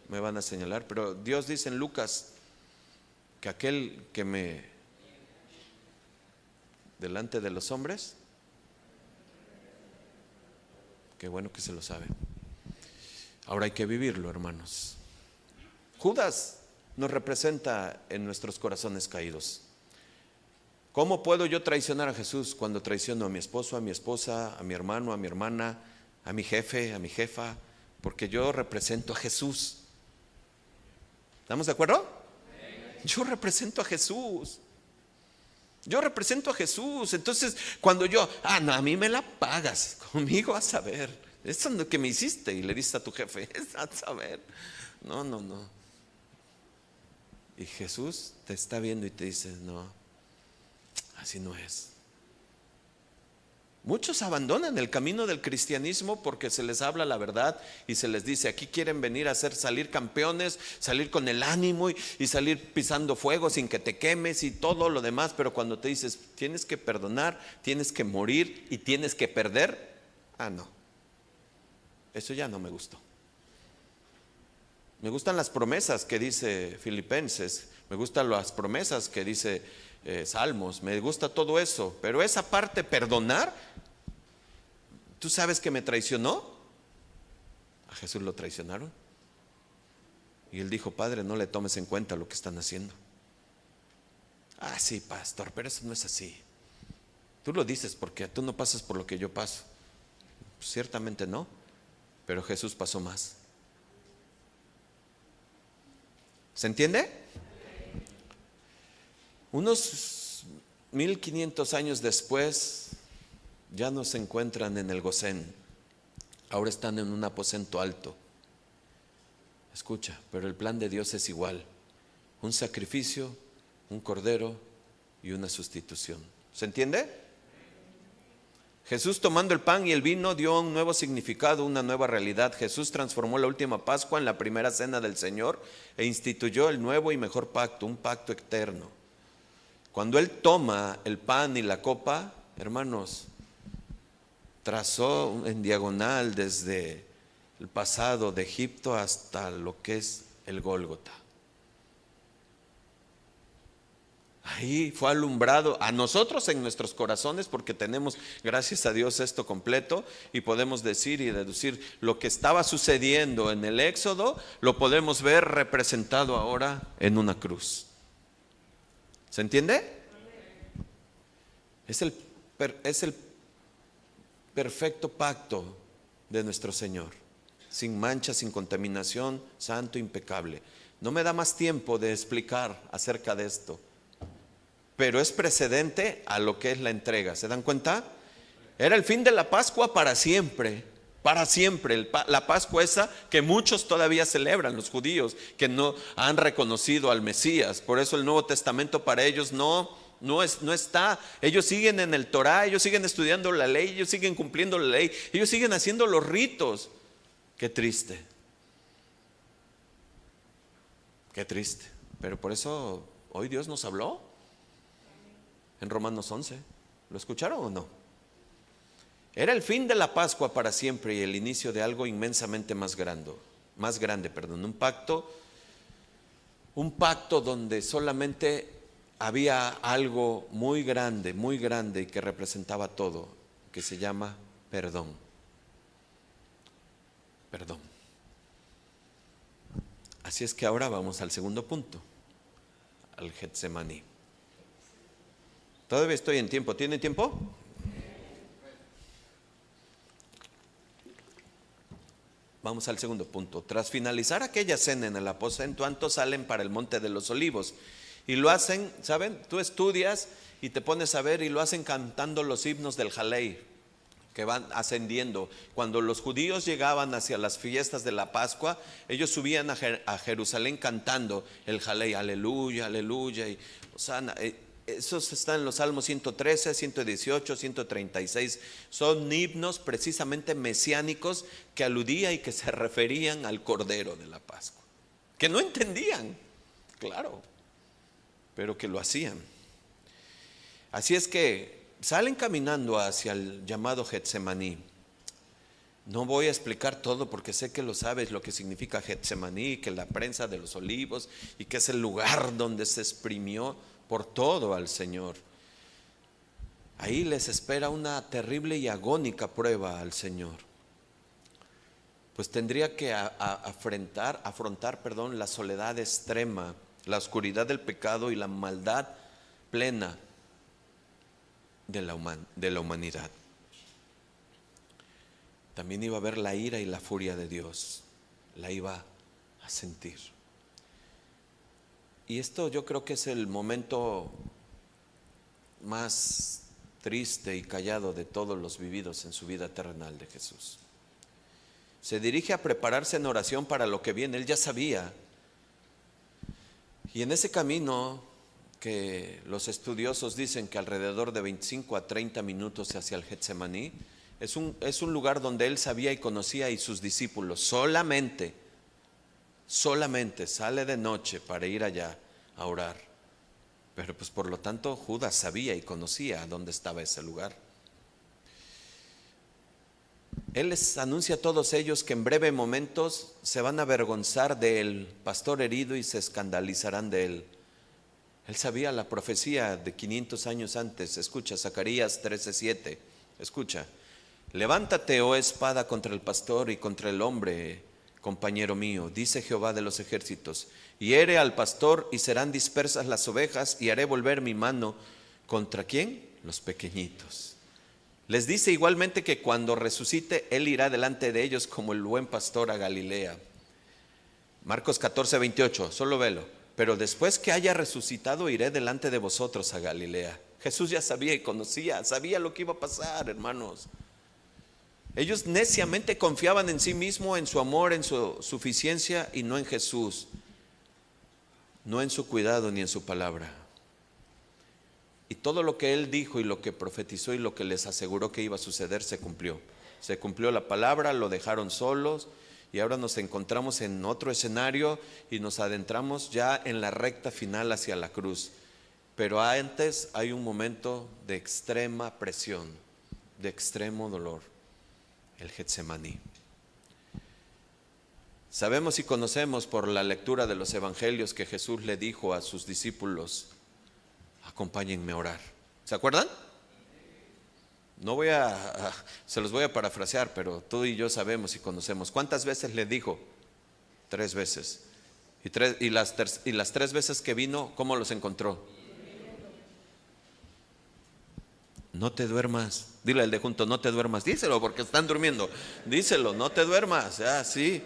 me van a señalar, pero Dios dice en Lucas que aquel que me delante de los hombres, qué bueno que se lo sabe. Ahora hay que vivirlo, hermanos. Judas nos representa en nuestros corazones caídos. ¿Cómo puedo yo traicionar a Jesús cuando traiciono a mi esposo, a mi esposa, a mi hermano, a mi hermana, a mi jefe, a mi jefa? Porque yo represento a Jesús. ¿Estamos de acuerdo? Yo represento a Jesús. Yo represento a Jesús. Entonces, cuando yo, no, a mí me la pagas, conmigo a saber. Eso es lo que me hiciste y le dices a tu jefe, es a saber. No. Y Jesús te está viendo y te dice, no, así no es. Muchos abandonan el camino del cristianismo porque se les habla la verdad y se les dice, aquí quieren venir a salir campeones, salir con el ánimo y salir pisando fuego sin que te quemes y todo lo demás, pero cuando te dices, tienes que perdonar, tienes que morir y tienes que perder, no, eso ya no me gustó. Me gustan las promesas que dice Filipenses, me gustan las promesas que dice Salmos, me gusta todo eso, pero esa parte, perdonar, ¿tú sabes que me traicionó? A Jesús lo traicionaron. Y él dijo, Padre, no le tomes en cuenta lo que están haciendo. Sí, pastor, pero eso no es así. Tú lo dices porque tú no pasas por lo que yo paso. Ciertamente no, pero Jesús pasó más. ¿Se entiende? Unos 1500 años después, ya no se encuentran en el Gosén, ahora están en un aposento alto. Escucha, pero el plan de Dios es igual: un sacrificio, un cordero y una sustitución. ¿Se entiende? Jesús, tomando el pan y el vino, dio un nuevo significado, una nueva realidad. Jesús transformó la última Pascua en la primera cena del Señor e instituyó el nuevo y mejor pacto, un pacto eterno. Cuando Él toma el pan y la copa, hermanos, trazó en diagonal desde el pasado de Egipto hasta lo que es el Gólgota. Ahí fue alumbrado a nosotros en nuestros corazones, porque tenemos, gracias a Dios, esto completo y podemos decir y deducir lo que estaba sucediendo en el Éxodo, lo podemos ver representado ahora en una cruz. ¿Se entiende? Es el perfecto pacto de nuestro Señor, sin mancha, sin contaminación, santo, impecable. No me da más tiempo de explicar acerca de esto, pero es precedente a lo que es la entrega. ¿Se dan cuenta? Era el fin de la Pascua para siempre. Para siempre, la Pascua esa que muchos todavía celebran, los judíos que no han reconocido al Mesías. Por eso el Nuevo Testamento para ellos no está. Ellos siguen en el Torá, ellos siguen estudiando la ley, ellos siguen cumpliendo la ley, ellos siguen haciendo los ritos. Qué triste. Qué triste. Pero por eso hoy Dios nos habló en Romanos 11. ¿Lo escucharon o no? Era el fin de la Pascua para siempre y el inicio de algo inmensamente más grande, un pacto donde solamente había algo muy grande y que representaba todo, que se llama perdón. Perdón. Así es que ahora vamos al segundo punto, al Getsemaní. Todavía estoy en tiempo. ¿Tiene tiempo? Vamos al segundo punto. Tras finalizar aquella cena en el aposento alto, salen para el monte de los olivos. Y lo hacen, ¿saben? Tú estudias y te pones a ver y lo hacen cantando los himnos del Jalei, que van ascendiendo. Cuando los judíos llegaban hacia las fiestas de la Pascua, ellos subían a Jerusalén cantando el Jalei, aleluya, aleluya, y Hosana. Esos están en los Salmos 113, 118, 136. Son himnos precisamente mesiánicos que aludían y que se referían al Cordero de la Pascua. Que no entendían, claro, pero que lo hacían. Así es que salen caminando hacia el llamado Getsemaní. No voy a explicar todo porque sé que lo sabes lo que significa Getsemaní, que la prensa de los olivos y que es el lugar donde se exprimió por todo al Señor. Ahí les espera una terrible y agónica prueba al Señor. Pues tendría que afrontar, la soledad extrema, la oscuridad del pecado y la maldad plena de la humanidad. También iba a ver la ira y la furia de Dios, la iba a sentir. Y esto yo creo que es el momento más triste y callado de todos los vividos en su vida terrenal de Jesús. Se dirige a prepararse en oración para lo que viene. Él ya sabía. Y en ese camino, que los estudiosos dicen que alrededor de 25 a 30 minutos hacia el Getsemaní, es un lugar donde él sabía y conocía, y sus discípulos solamente sale de noche para ir allá a orar. Pero pues por lo tanto Judas sabía y conocía dónde estaba ese lugar. Él les anuncia a todos ellos que en breves momentos se van a avergonzar del pastor herido y se escandalizarán de él. Él sabía la profecía de 500 años antes. Escucha, Zacarías 13:7. Escucha: levántate, oh espada, contra el pastor y contra el hombre, compañero mío, dice Jehová de los ejércitos. Hiere al pastor y serán dispersas las ovejas, y haré volver mi mano ¿contra quién? Los pequeñitos. Les dice igualmente que cuando resucite, él irá delante de ellos como el buen pastor a Galilea. Marcos 14:28, solo velo. Pero después que haya resucitado, iré delante de vosotros a Galilea. Jesús ya sabía y conocía, sabía lo que iba a pasar, hermanos. Ellos neciamente confiaban en sí mismo, en su amor, en su suficiencia, y no en Jesús, no en su cuidado ni en su palabra. Y todo lo que él dijo y lo que profetizó y lo que les aseguró que iba a suceder se cumplió. Se cumplió la palabra, lo dejaron solos, y ahora nos encontramos en otro escenario y nos adentramos ya en la recta final hacia la cruz. Pero antes hay un momento de extrema presión, de extremo dolor, el Getsemaní. Sabemos y conocemos por la lectura de los evangelios que Jesús le dijo a sus discípulos: acompáñenme a orar. ¿Se acuerdan? No se los voy a parafrasear, pero tú y yo sabemos y conocemos. ¿Cuántas veces le dijo? 3 veces. Y las 3 veces que vino, ¿cómo los encontró? No te duermas. Dile al de junto: no te duermas. Díselo, porque están durmiendo. Díselo: no te duermas. Sí.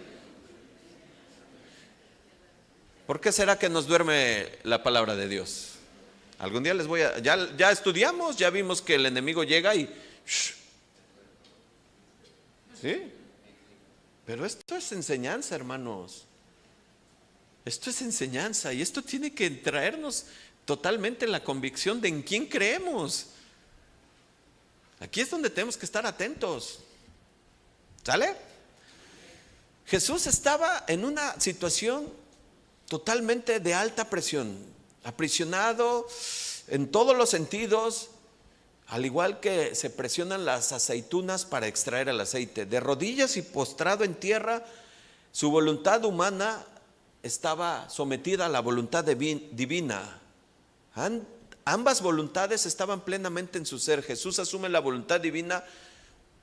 ¿Por qué será que nos duerme la palabra de Dios? Algún día les voy a... Ya estudiamos, ya vimos que el enemigo llega y... ¿Sí? Pero esto es enseñanza, hermanos. Esto es enseñanza, y esto tiene que traernos totalmente la convicción de en quién creemos. Aquí es donde tenemos que estar atentos. ¿Sale? Jesús estaba en una situación totalmente de alta presión, aprisionado en todos los sentidos, al igual que se presionan las aceitunas para extraer el aceite. De rodillas y postrado en tierra, su voluntad humana estaba sometida a la voluntad divina. Ambas voluntades estaban plenamente en su ser. Jesús asume la voluntad divina,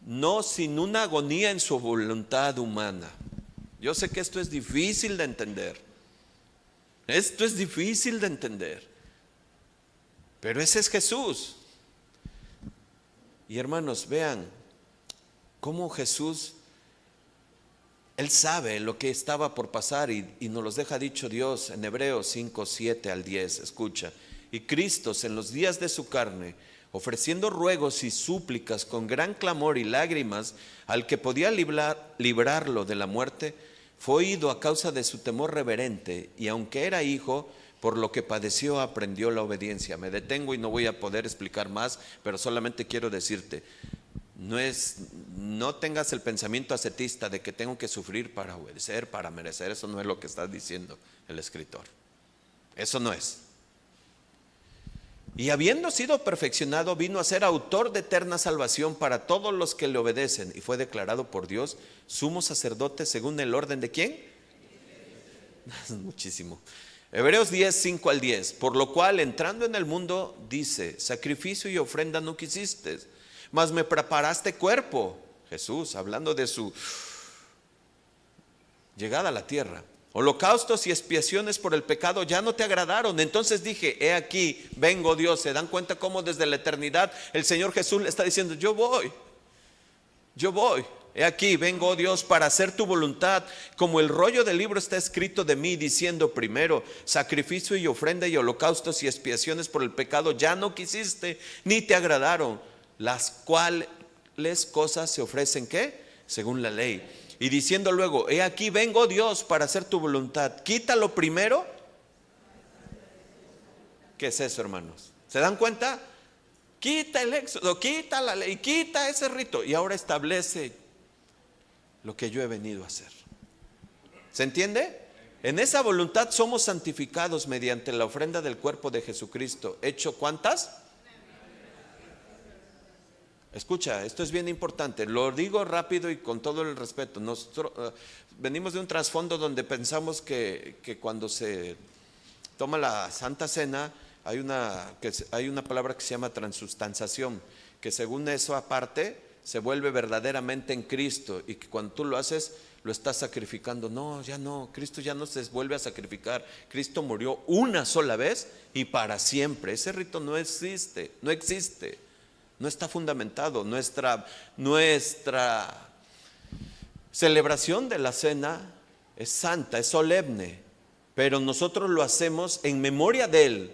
no sin una agonía en su voluntad humana. Yo sé que esto es difícil de entender. Esto es difícil de entender, pero ese es Jesús. Y hermanos, vean cómo Jesús Él sabe lo que estaba por pasar y nos los deja dicho Dios en Hebreos 5, 7 al 10. Escucha. Y Cristo en los días de su carne, ofreciendo ruegos y súplicas con gran clamor y lágrimas al que podía librarlo de la muerte, fue oído a causa de su temor reverente, y aunque era hijo, por lo que padeció aprendió la obediencia. Me detengo y no voy a poder explicar más, pero solamente quiero decirte, no tengas el pensamiento ascetista de que tengo que sufrir para obedecer, para merecer. Eso no es lo que está diciendo el escritor. Eso no es. Y habiendo sido perfeccionado, vino a ser autor de eterna salvación para todos los que le obedecen, y fue declarado por Dios sumo sacerdote según el orden de ¿quién? Muchísimo. Hebreos 10, 5 al 10. Por lo cual, entrando en el mundo, dice: sacrificio y ofrenda no quisiste, mas me preparaste cuerpo. Jesús, hablando de su llegada a la tierra. Holocaustos y expiaciones por el pecado ya no te agradaron. Entonces dije: he aquí, vengo, Dios. ¿Se dan cuenta cómo desde la eternidad el Señor Jesús le está diciendo: yo voy, he aquí, vengo, Dios, para hacer tu voluntad? Como el rollo del libro está escrito de mí, diciendo: primero sacrificio y ofrenda y holocaustos y expiaciones por el pecado ya no quisiste, ni te agradaron, las cuales cosas se ofrecen ¿qué? Según la ley. Y diciendo luego: he aquí, vengo, Dios, para hacer tu voluntad. Quita lo primero. ¿Qué es eso, hermanos? ¿Se dan cuenta? Quita el éxodo, quita la ley, quita ese rito, y ahora establece lo que yo he venido a hacer. ¿Se entiende? En esa voluntad somos santificados mediante la ofrenda del cuerpo de Jesucristo. ¿Hecho cuántas? Escucha, esto es bien importante. Lo digo rápido y con todo el respeto. Nosotros venimos de un trasfondo donde pensamos que cuando se toma la Santa Cena hay una palabra que se llama transustanciación, que según eso aparte se vuelve verdaderamente en Cristo, y que cuando tú lo haces lo estás sacrificando. No, ya no. Cristo ya no se vuelve a sacrificar. Cristo murió una sola vez y para siempre. Ese rito no existe. No está fundamentado. Nuestra celebración de la cena es santa, es solemne, pero nosotros lo hacemos en memoria de Él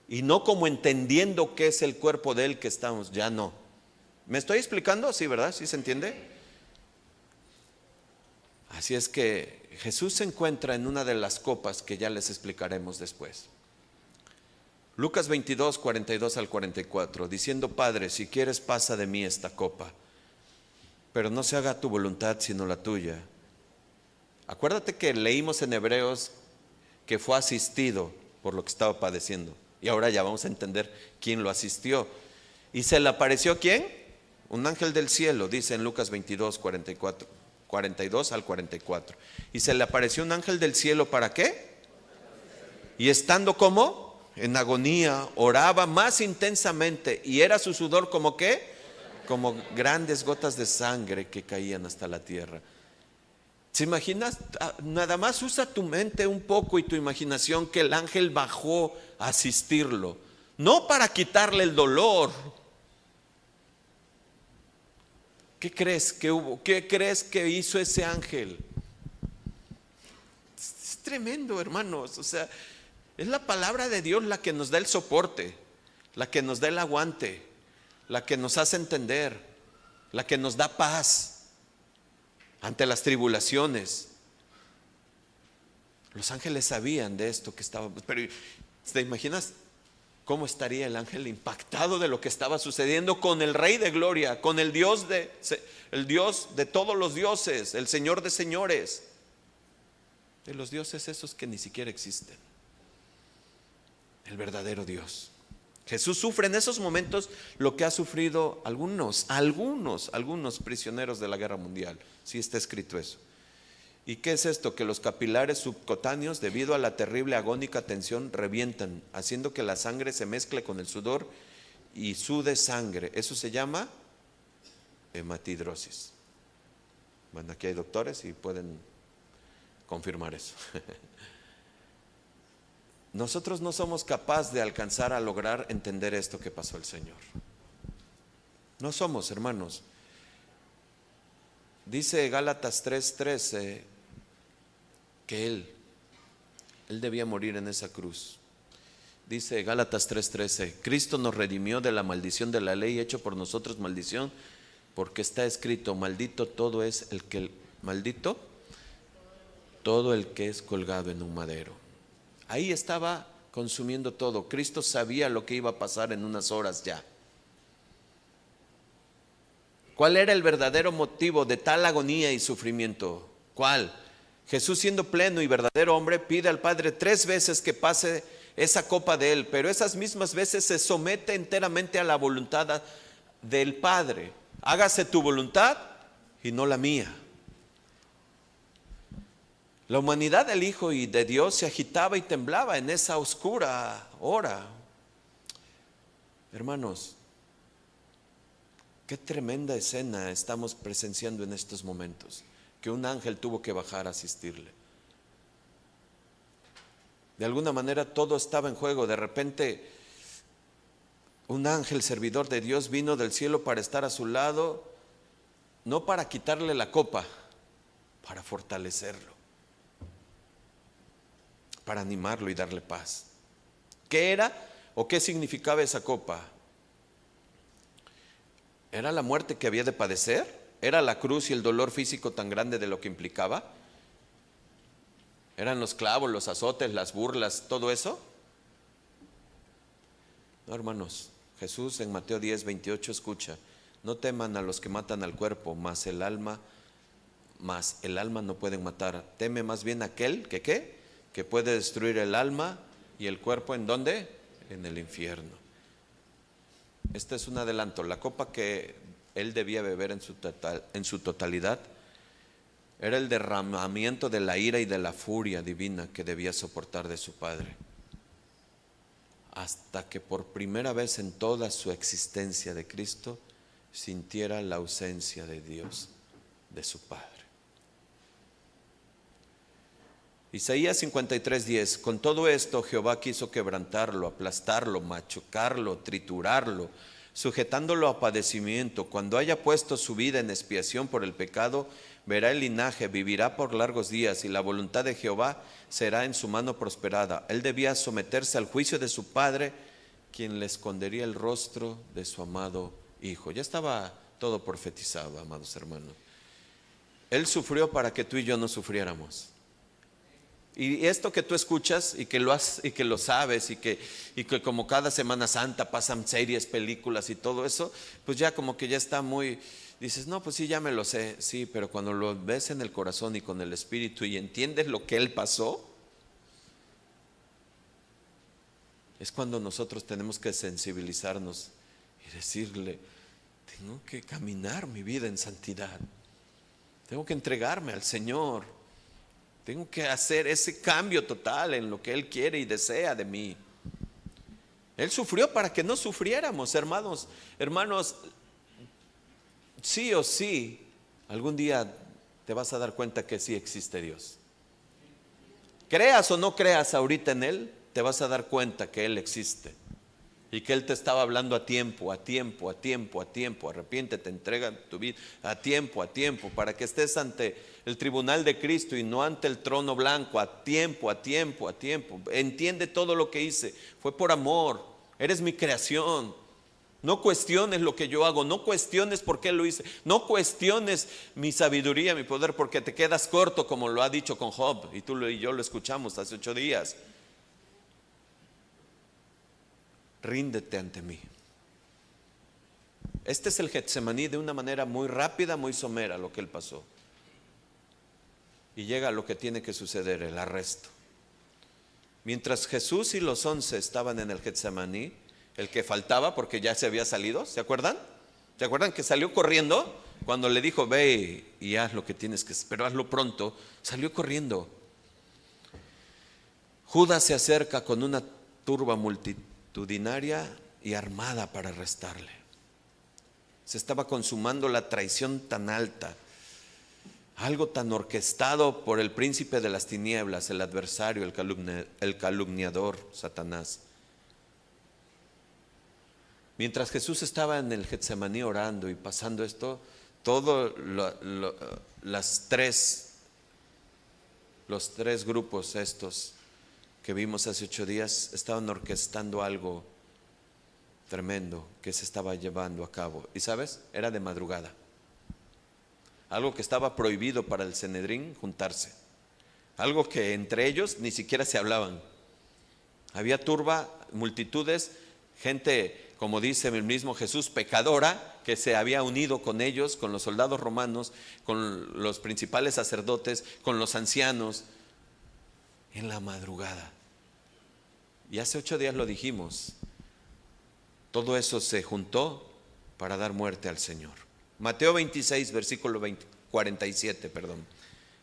y no como entendiendo que es el cuerpo de Él que estamos. Ya no. ¿Me estoy explicando? Sí, ¿verdad? ¿Sí se entiende? Así es que Jesús se encuentra en una de las copas que ya les explicaremos después. Lucas 22, 42 al 44, diciendo: Padre, si quieres, pasa de mí esta copa, pero no se haga tu voluntad sino la tuya. Acuérdate que leímos en Hebreos que fue asistido por lo que estaba padeciendo, y ahora ya vamos a entender quién lo asistió. ¿Y se le apareció quién? Un ángel del cielo, dice en Lucas 22, 42 al 44. Y se le apareció un ángel del cielo, ¿para qué? Y estando como en agonía, oraba más intensamente, y era su sudor como ¿qué? Como grandes gotas de sangre que caían hasta la tierra. ¿Se imaginas? Nada más usa tu mente un poco y tu imaginación, que el ángel bajó a asistirlo, no para quitarle el dolor. ¿Qué crees que hubo? ¿Qué crees que hizo ese ángel? Es tremendo, hermanos. O sea, es la palabra de Dios la que nos da el soporte, la que nos da el aguante, la que nos hace entender, la que nos da paz ante las tribulaciones. Los ángeles sabían de esto que estaba, pero ¿te imaginas cómo estaría el ángel impactado de lo que estaba sucediendo con el Rey de Gloria, con el Dios de todos los dioses, el Señor de señores, de los dioses esos que ni siquiera existen? El verdadero Dios. Jesús sufre en esos momentos lo que ha sufrido algunos prisioneros de la guerra mundial. Sí está escrito eso. ¿Y qué es esto? Que los capilares subcutáneos, debido a la terrible agónica tensión, revientan, haciendo que la sangre se mezcle con el sudor y sude sangre. Eso se llama hematidrosis. Bueno, aquí hay doctores y pueden confirmar eso. Nosotros no somos capaces de alcanzar a lograr entender esto que pasó el Señor. No somos, hermanos. Dice Gálatas 3:13 que Él debía morir en esa cruz. Dice Gálatas 3:13, Cristo nos redimió de la maldición de la ley, hecho por nosotros maldición, porque está escrito, maldito todo el que es colgado en un madero. Ahí estaba consumiendo todo. Cristo sabía lo que iba a pasar en unas horas ya. ¿Cuál era el verdadero motivo de tal agonía y sufrimiento? ¿Cuál? Jesús, siendo pleno y verdadero hombre, pide al Padre 3 veces que pase esa copa de Él, pero esas mismas veces se somete enteramente a la voluntad del Padre. Hágase tu voluntad y no la mía. La humanidad del Hijo y de Dios se agitaba y temblaba en esa oscura hora. Hermanos, qué tremenda escena estamos presenciando en estos momentos, que un ángel tuvo que bajar a asistirle. De alguna manera todo estaba en juego. De repente un ángel servidor de Dios vino del cielo para estar a su lado, no para quitarle la copa, para fortalecerlo, para animarlo y darle paz. ¿Qué era o qué significaba esa copa? ¿Era la muerte que había de padecer? ¿Era la cruz y el dolor físico tan grande de lo que implicaba? ¿Eran los clavos, los azotes, las burlas, todo eso? No, hermanos. Jesús en Mateo 10:28 escucha, no teman a los que matan al cuerpo, mas el alma no pueden matar. Teme más bien aquel que ¿qué? Que puede destruir el alma y el cuerpo. ¿En dónde? En el infierno. Este es un adelanto. La copa que Él debía beber en su totalidad era el derramamiento de la ira y de la furia divina que debía soportar de su Padre, hasta que por primera vez en toda su existencia de Cristo sintiera la ausencia de Dios, de su Padre. Isaías 53:10, con todo esto Jehová quiso quebrantarlo, aplastarlo, machucarlo, triturarlo, sujetándolo a padecimiento. Cuando haya puesto su vida en expiación por el pecado, verá el linaje, vivirá por largos días, y la voluntad de Jehová será en su mano prosperada. Él debía someterse al juicio de su Padre, quien le escondería el rostro de su amado Hijo. Ya estaba todo profetizado, amados hermanos. Él sufrió para que tú y yo no sufriéramos. Y esto que tú escuchas y que lo sabes y que como cada Semana Santa pasan series, películas y todo eso, pues ya como que ya está muy, dices, no, pues sí, ya me lo sé, sí, pero cuando lo ves en el corazón y con el espíritu y entiendes lo que Él pasó, es cuando nosotros tenemos que sensibilizarnos y decirle, tengo que caminar mi vida en santidad, tengo que entregarme al Señor. Tengo que hacer ese cambio total en lo que Él quiere y desea de mí. Él sufrió para que no sufriéramos, hermanos. Hermanos, sí o sí, algún día te vas a dar cuenta que sí existe Dios. Creas o no creas ahorita en Él, te vas a dar cuenta que Él existe. Y que Él te estaba hablando a tiempo, arrepiéntete, entrega tu vida a tiempo, para que estés ante el tribunal de Cristo y no ante el trono blanco, a tiempo. Entiende todo lo que hice, fue por amor, eres mi creación. No cuestiones lo que yo hago, no cuestiones por qué lo hice, no cuestiones mi sabiduría, mi poder, porque te quedas corto, como lo ha dicho con Job, y tú y yo lo escuchamos hace 8 días. Ríndete ante mí. Este es el Getsemaní de una manera muy rápida, muy somera lo que Él pasó. Y llega lo que tiene que suceder, el arresto. Mientras Jesús y los 11 estaban en el Getsemaní, el que faltaba, porque ya se había salido, ¿se acuerdan? ¿Se acuerdan que salió corriendo? Cuando le dijo, ve y haz lo que tienes que hacer, pero hazlo pronto, salió corriendo. Judas se acerca con una turba multitudinaria y armada para arrestarle. Se estaba consumando la traición tan alta, algo tan orquestado por el príncipe de las tinieblas, el adversario, el calumniador, Satanás. Mientras Jesús estaba en el Getsemaní orando y pasando esto, Todo los tres grupos estos que vimos hace 8 días estaban orquestando algo tremendo que se estaba llevando a cabo. Y sabes, era de madrugada. Algo que estaba prohibido para el Sanedrín juntarse. Algo que entre ellos ni siquiera se hablaban. Había turba, multitudes, gente, como dice el mismo Jesús, pecadora, que se había unido con ellos, con los soldados romanos, con los principales sacerdotes, con los ancianos, en la madrugada. Y hace 8 días lo dijimos, todo eso se juntó para dar muerte al Señor. Mateo 26, versículo 47, perdón.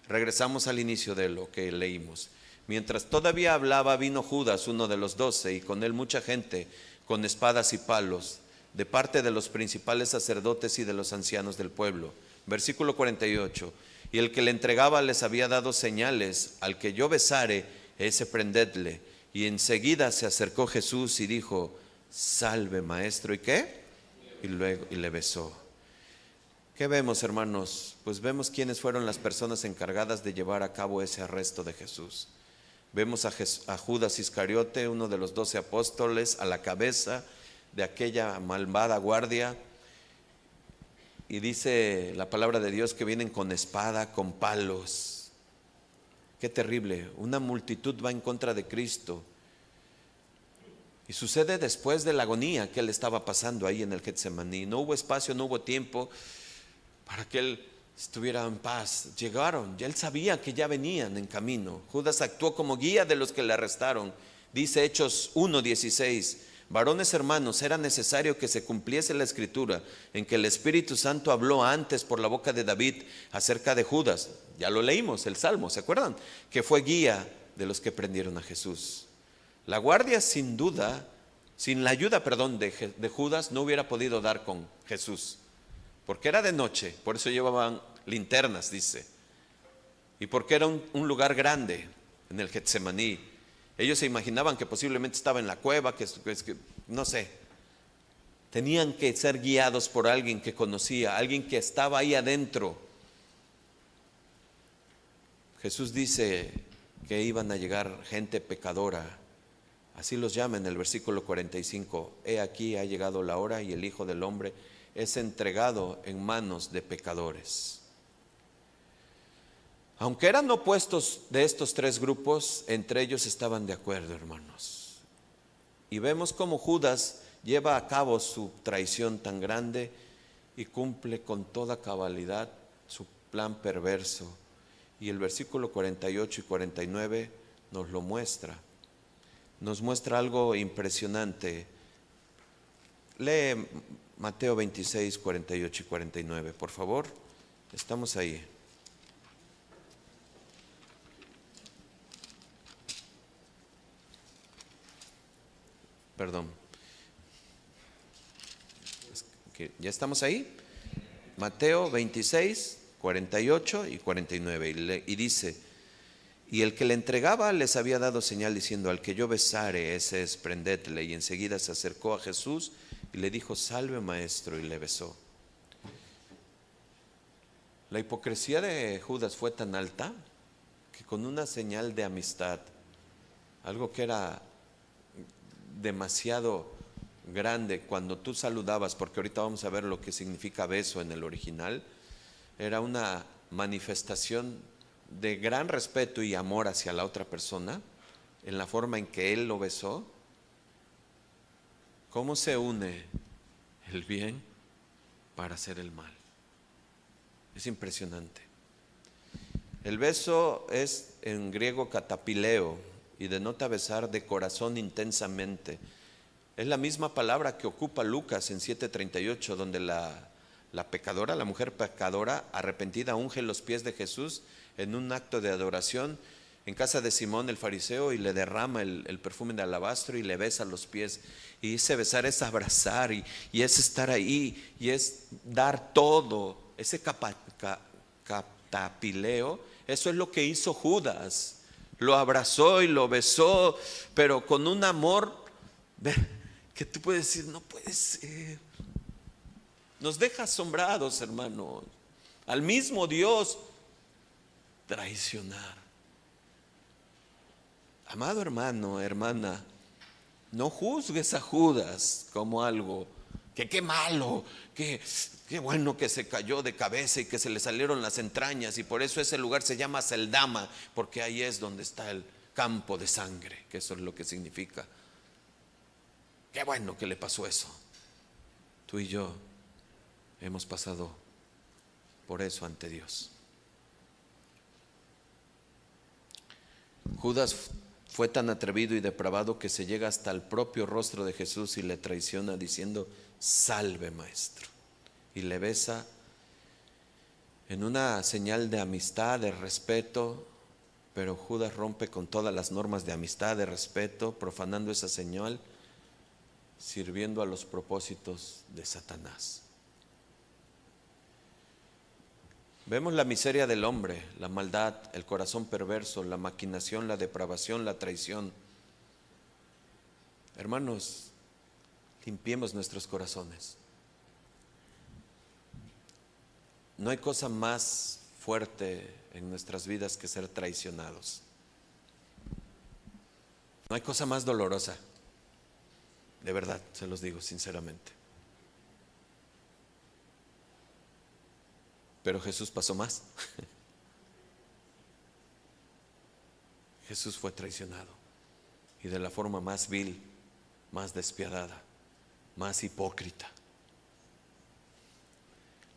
Regresamos al inicio de lo que leímos. Mientras todavía hablaba, vino Judas, uno de los 12, y con él mucha gente con espadas y palos, de parte de los principales sacerdotes y de los ancianos del pueblo. Versículo 48. Y el que le entregaba les había dado señales: al que yo besare, ese prendedle. Y enseguida se acercó Jesús y dijo: salve, maestro. ¿Y qué? Y le besó. ¿Qué vemos, hermanos? Pues vemos quiénes fueron las personas encargadas de llevar a cabo ese arresto de Jesús. Vemos a Judas Iscariote, uno de los 12 apóstoles, a la cabeza de aquella malvada guardia. Y dice la palabra de Dios que vienen con espada, con palos. Qué terrible, una multitud va en contra de Cristo. Y sucede después de la agonía que él estaba pasando ahí en el Getsemaní. No hubo espacio, no hubo tiempo para que él estuviera en paz. Llegaron, ya él sabía que ya venían en camino. Judas actuó como guía de los que le arrestaron. Dice Hechos 1:16: varones hermanos, era necesario que se cumpliese la escritura en que el Espíritu Santo habló antes por la boca de David acerca de Judas. Ya lo leímos, el Salmo, ¿se acuerdan? Que fue guía de los que prendieron a Jesús. La guardia, sin duda, sin la ayuda, de Judas, no hubiera podido dar con Jesús, porque era de noche, por eso llevaban linternas, dice, y porque era un lugar grande en el Getsemaní. Ellos se imaginaban que posiblemente estaba en la cueva, que no sé. Tenían que ser guiados por alguien que conocía, alguien que estaba ahí adentro. Jesús dice que iban a llegar gente pecadora. Así los llama en el versículo 45. He aquí ha llegado la hora y el Hijo del Hombre es entregado en manos de pecadores. Aunque eran opuestos de estos tres grupos, entre ellos estaban de acuerdo, hermanos. Y vemos cómo Judas lleva a cabo su traición tan grande y cumple con toda cabalidad su plan perverso. Y el versículo 48 y 49 nos lo muestra. Nos muestra algo impresionante. Lee Mateo 26, 48 y 49, por favor. Estamos ahí. Perdón. ¿Ya estamos ahí? Mateo 26, 48 y 49. Y dice: y el que le entregaba les había dado señal diciendo: al que yo besare, ese es, prendedle. Y enseguida se acercó a Jesús y le dijo: salve, maestro, y le besó. La hipocresía de Judas fue tan alta que con una señal de amistad, algo que era demasiado grande, cuando tú saludabas, porque ahorita vamos a ver lo que significa beso en el original, era una manifestación de gran respeto y amor hacia la otra persona, en la forma en que él lo besó. ¿Cómo se une el bien para hacer el mal? Es impresionante. El beso es en griego katapileo y denota besar de corazón intensamente. Es la misma palabra que ocupa Lucas en 7:38, donde la pecadora, la mujer pecadora arrepentida, unge los pies de Jesús en un acto de adoración en casa de Simón el fariseo, y le derrama el perfume de alabastro y le besa los pies. Y ese besar es abrazar, y es estar ahí, y es dar todo. Ese catapileo, eso es lo que hizo Judas. Lo abrazó y lo besó, pero con un amor que tú puedes decir: no puede ser. Nos deja asombrados, hermanos. Al mismo Dios traicionar. Amado hermano, hermana, no juzgues a Judas como algo que qué malo, que qué bueno que se cayó de cabeza y que se le salieron las entrañas, y por eso ese lugar se llama Seldama, porque ahí es donde está el campo de sangre, que eso es lo que significa. Qué bueno que le pasó eso. Tú y yo hemos pasado por eso ante Dios. Judas fue tan atrevido y depravado que se llega hasta el propio rostro de Jesús y le traiciona diciendo: salve, maestro. Y le besa en una señal de amistad, de respeto, pero Judas rompe con todas las normas de amistad, de respeto, profanando esa señal, sirviendo a los propósitos de Satanás. Vemos la miseria del hombre, la maldad, el corazón perverso, la maquinación, la depravación, la traición. Hermanos, limpiemos nuestros corazones. No hay cosa más fuerte en nuestras vidas que ser traicionados. No hay cosa más dolorosa. De verdad, se los digo sinceramente. Pero Jesús pasó más. Jesús fue traicionado, y de la forma más vil, más despiadada, más hipócrita.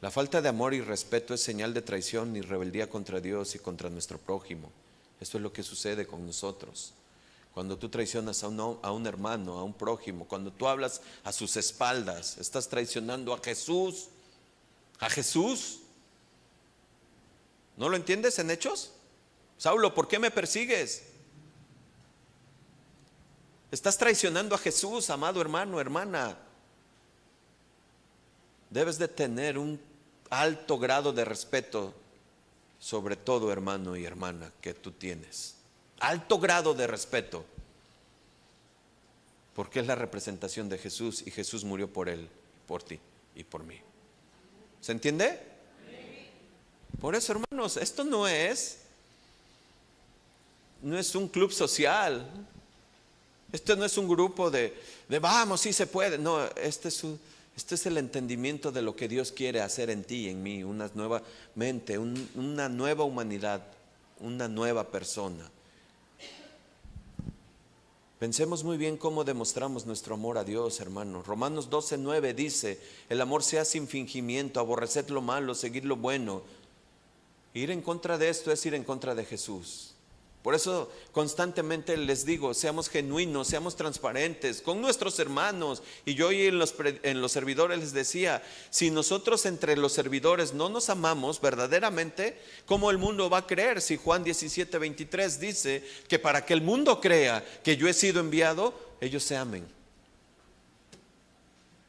La falta de amor y respeto es señal de traición y rebeldía contra Dios y contra nuestro prójimo. Esto es lo que sucede con nosotros. Cuando tú traicionas a un hermano, a un prójimo, cuando tú hablas a sus espaldas, estás traicionando a Jesús. A Jesús. ¿No lo entiendes en Hechos? Saulo, ¿por qué me persigues? Estás traicionando a Jesús, amado hermano, hermana. Debes de tener un alto grado de respeto sobre todo hermano y hermana que tú tienes. Alto grado de respeto, porque es la representación de Jesús y Jesús murió por él, por ti y por mí. ¿Se entiende? Por eso, hermanos, esto no es un club social. Esto no es un grupo de vamos, sí se puede. No, este es el entendimiento de lo que Dios quiere hacer en ti y en mí. Una nueva mente, una nueva humanidad, una nueva persona. Pensemos muy bien cómo demostramos nuestro amor a Dios, hermano. Romanos 12:9 dice: el amor sea sin fingimiento, aborreced lo malo, seguid lo bueno. Ir en contra de esto es ir en contra de Jesús. Por eso constantemente les digo, seamos genuinos, seamos transparentes con nuestros hermanos. Y yo hoy en los servidores les decía, si nosotros entre los servidores no nos amamos verdaderamente, ¿cómo el mundo va a creer? Si Juan 17:23 dice que para que el mundo crea que yo he sido enviado, ellos se amen.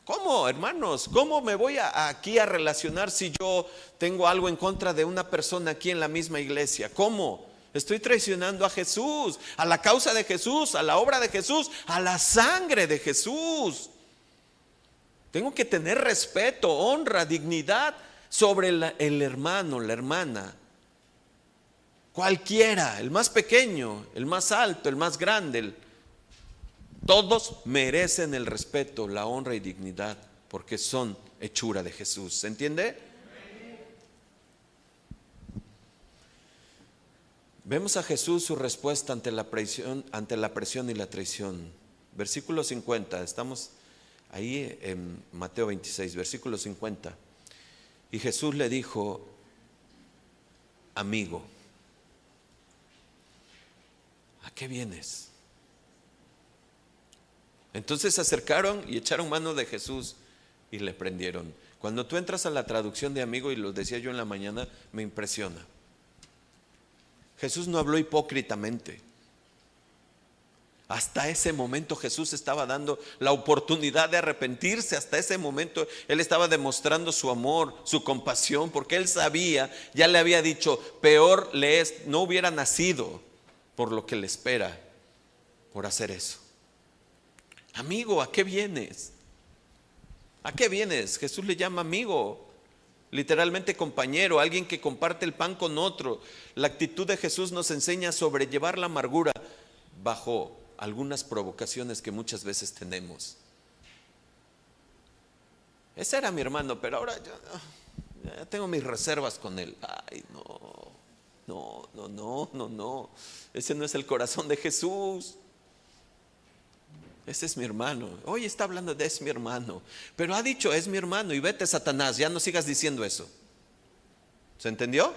¿Cómo, hermanos? ¿Cómo me voy aquí a relacionar si yo tengo algo en contra de una persona aquí en la misma iglesia? ¿Cómo? Estoy traicionando a Jesús, a la causa de Jesús, a la obra de Jesús, a la sangre de Jesús. Tengo que tener respeto, honra, dignidad sobre el hermano, la hermana. Cualquiera, el más pequeño, el más alto, el más grande. Todos merecen el respeto, la honra y dignidad, porque son hechura de Jesús. ¿Se entiende? Vemos a Jesús su respuesta ante la presión y la traición. Versículo 50, estamos ahí en Mateo 26, versículo 50. Y Jesús le dijo: amigo, ¿a qué vienes? Entonces se acercaron y echaron mano de Jesús y le prendieron. Cuando tú entras a la traducción de amigo, y lo decía yo en la mañana, me impresiona. Jesús no habló hipócritamente. Hasta ese momento Jesús estaba dando la oportunidad de arrepentirse. Hasta ese momento Él estaba demostrando su amor, su compasión, porque Él sabía, ya le había dicho, peor le es, no hubiera nacido por lo que le espera por hacer eso. Amigo, ¿a qué vienes? ¿A qué vienes? Jesús le llama amigo, literalmente compañero, alguien que comparte el pan con otro. La actitud de Jesús nos enseña a sobrellevar la amargura bajo algunas provocaciones que muchas veces tenemos. Ese era mi hermano, pero ahora ya tengo mis reservas con él. Ay, no. Ese no es el corazón de Jesús. Ese es mi hermano. Hoy está hablando de es mi hermano, pero ha dicho es mi hermano y vete, Satanás, ya no sigas diciendo eso. ¿Se entendió?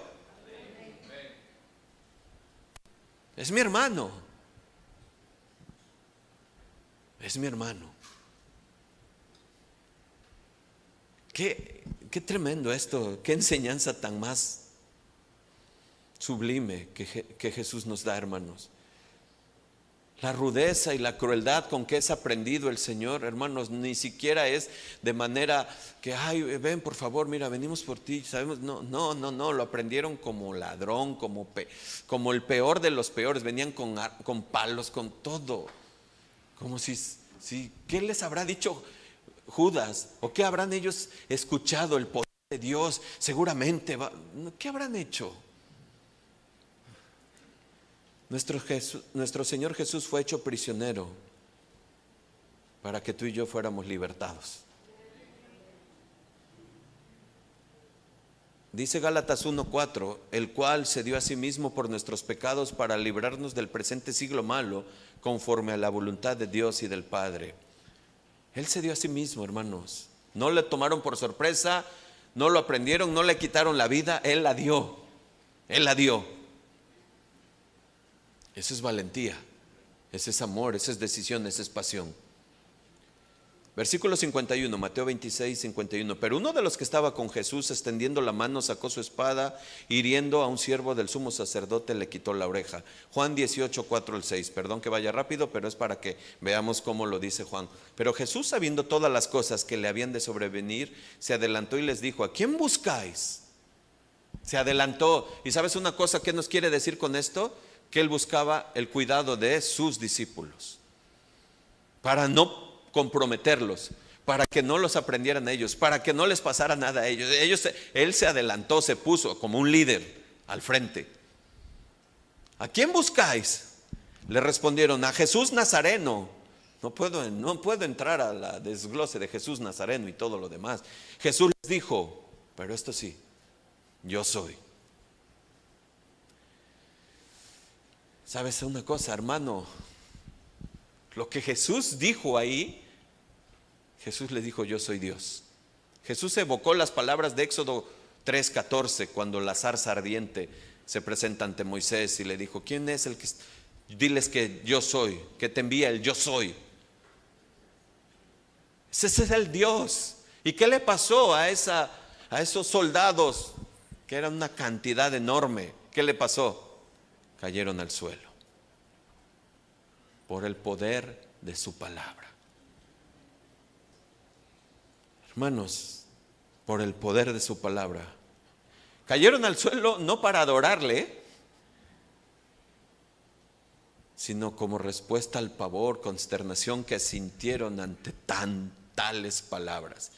Es mi hermano. Es mi hermano. Qué tremendo esto, qué enseñanza tan más sublime que Jesús nos da, hermanos. La rudeza y la crueldad con que es aprendido el Señor, hermanos, ni siquiera es de manera que, ay, ven por favor, mira, venimos por ti, sabemos, no, lo aprendieron como ladrón, como el peor de los peores, venían con palos, con todo, como si, ¿qué les habrá dicho Judas? ¿O qué habrán ellos escuchado? El poder de Dios, seguramente, ¿qué habrán hecho? Nuestro Señor Jesús fue hecho prisionero para que tú y yo fuéramos libertados. Dice Gálatas 1:4, el cual se dio a sí mismo por nuestros pecados para librarnos del presente siglo malo, conforme a la voluntad de Dios y del Padre. Él se dio a sí mismo, hermanos. No le tomaron por sorpresa, no lo aprendieron, no le quitaron la vida, Él la dio. Él la dio. Eso es valentía, ese es amor, esa es decisión, esa es pasión. Versículo 51, Mateo 26, 51. Pero uno de los que estaba con Jesús, extendiendo la mano, sacó su espada, hiriendo a un siervo del sumo sacerdote, le quitó la oreja. Juan 18, 4 al 6. Perdón que vaya rápido, pero es para que veamos cómo lo dice Juan. Pero Jesús, sabiendo todas las cosas que le habían de sobrevenir, se adelantó y les dijo: ¿a quién buscáis? Se adelantó. ¿Y sabes una cosa? ¿Qué nos quiere decir con esto? Que Él buscaba el cuidado de sus discípulos, para no comprometerlos, para que no los aprendieran ellos, para que no les pasara nada a ellos. Él se adelantó, se puso como un líder al frente. ¿A quién buscáis? Le respondieron: a Jesús Nazareno. No puedo entrar a la desglose de Jesús Nazareno y todo lo demás. Jesús les dijo, pero esto sí, yo soy. ¿Sabes una cosa, hermano? Lo que Jesús dijo ahí, Jesús le dijo: yo soy Dios. Jesús evocó las palabras de Éxodo 3:14, cuando la zarza ardiente se presenta ante Moisés y le dijo: ¿quién es el que? Diles que yo soy, que te envía el yo soy. Ese es el Dios. ¿Y qué le pasó a esos soldados, que eran una cantidad enorme? ¿Qué le pasó? Cayeron al suelo por el poder de su palabra. Hermanos, por el poder de su palabra. Cayeron al suelo no para adorarle, sino como respuesta al pavor, consternación que sintieron ante tales palabras.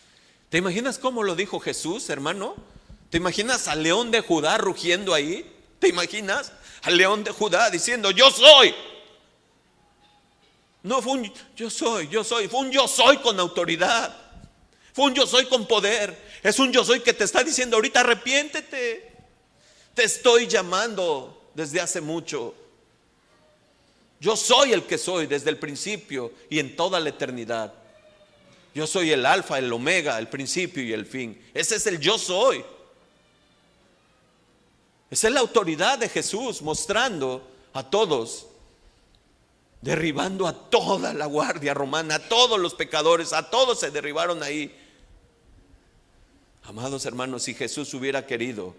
¿Te imaginas cómo lo dijo Jesús, hermano? ¿Te imaginas al león de Judá rugiendo ahí? ¿Te imaginas al león de Judá diciendo: yo soy? No fue un yo soy, fue un yo soy con autoridad, fue un yo soy con poder. Es un yo soy que te está diciendo: ahorita arrepiéntete, te estoy llamando desde hace mucho. Yo soy el que soy desde el principio y en toda la eternidad. Yo soy el alfa, el omega, el principio y el fin. Ese es el yo soy. Esa es la autoridad de Jesús, mostrando a todos, derribando a toda la guardia romana, a todos los pecadores, a todos se derribaron ahí. Amados hermanos, si Jesús hubiera querido,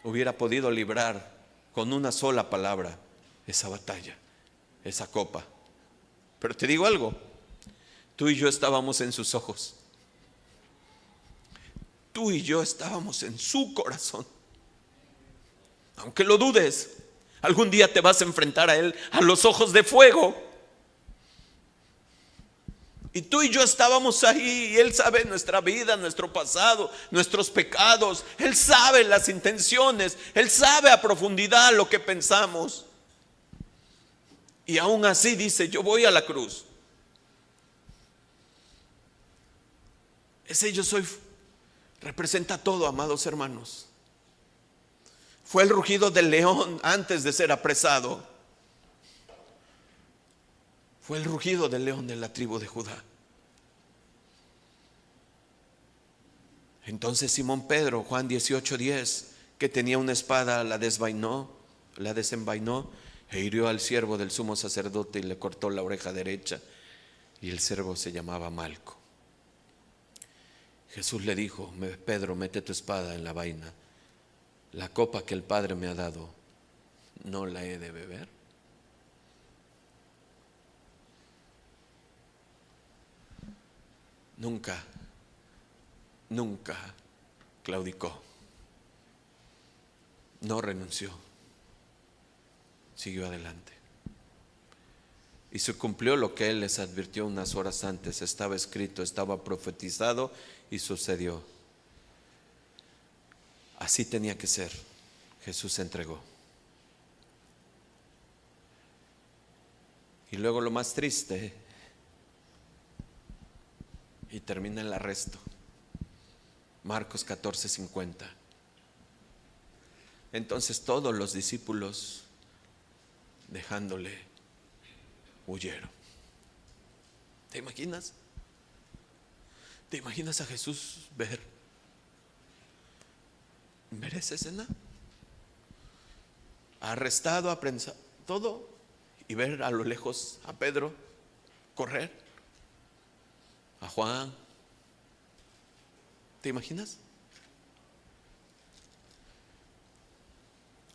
hubiera podido librar con una sola palabra esa batalla, esa copa. Pero te digo algo, tú y yo estábamos en sus ojos, tú y yo estábamos en su corazón. Aunque lo dudes, algún día te vas a enfrentar a Él a los ojos de fuego. Y tú y yo estábamos ahí, y Él sabe nuestra vida, nuestro pasado, nuestros pecados. Él sabe las intenciones, Él sabe a profundidad lo que pensamos. Y aún así dice: yo voy a la cruz. Ese yo soy representa todo, amados hermanos. Fue el rugido del león antes de ser apresado. Fue el rugido del león de la tribu de Judá. Entonces Simón Pedro, Juan 18:10, que tenía una espada, la desenvainó e hirió al siervo del sumo sacerdote y le cortó la oreja derecha. Y el siervo se llamaba Malco. Jesús le dijo: Pedro, mete tu espada en la vaina. La copa que el Padre me ha dado, ¿no la he de beber? Nunca claudicó. No renunció. Siguió adelante. Y se cumplió lo que Él les advirtió unas horas antes. Estaba escrito, estaba profetizado y sucedió. Así tenía que ser. Jesús se entregó. Y luego lo más triste, y termina el arresto. Marcos 14:50. Entonces todos los discípulos, dejándole, huyeron. ¿Te imaginas? ¿Te imaginas a Jesús ver esa escena? Arrestado, apresado, todo, y ver a lo lejos a Pedro correr, a Juan. ¿Te imaginas?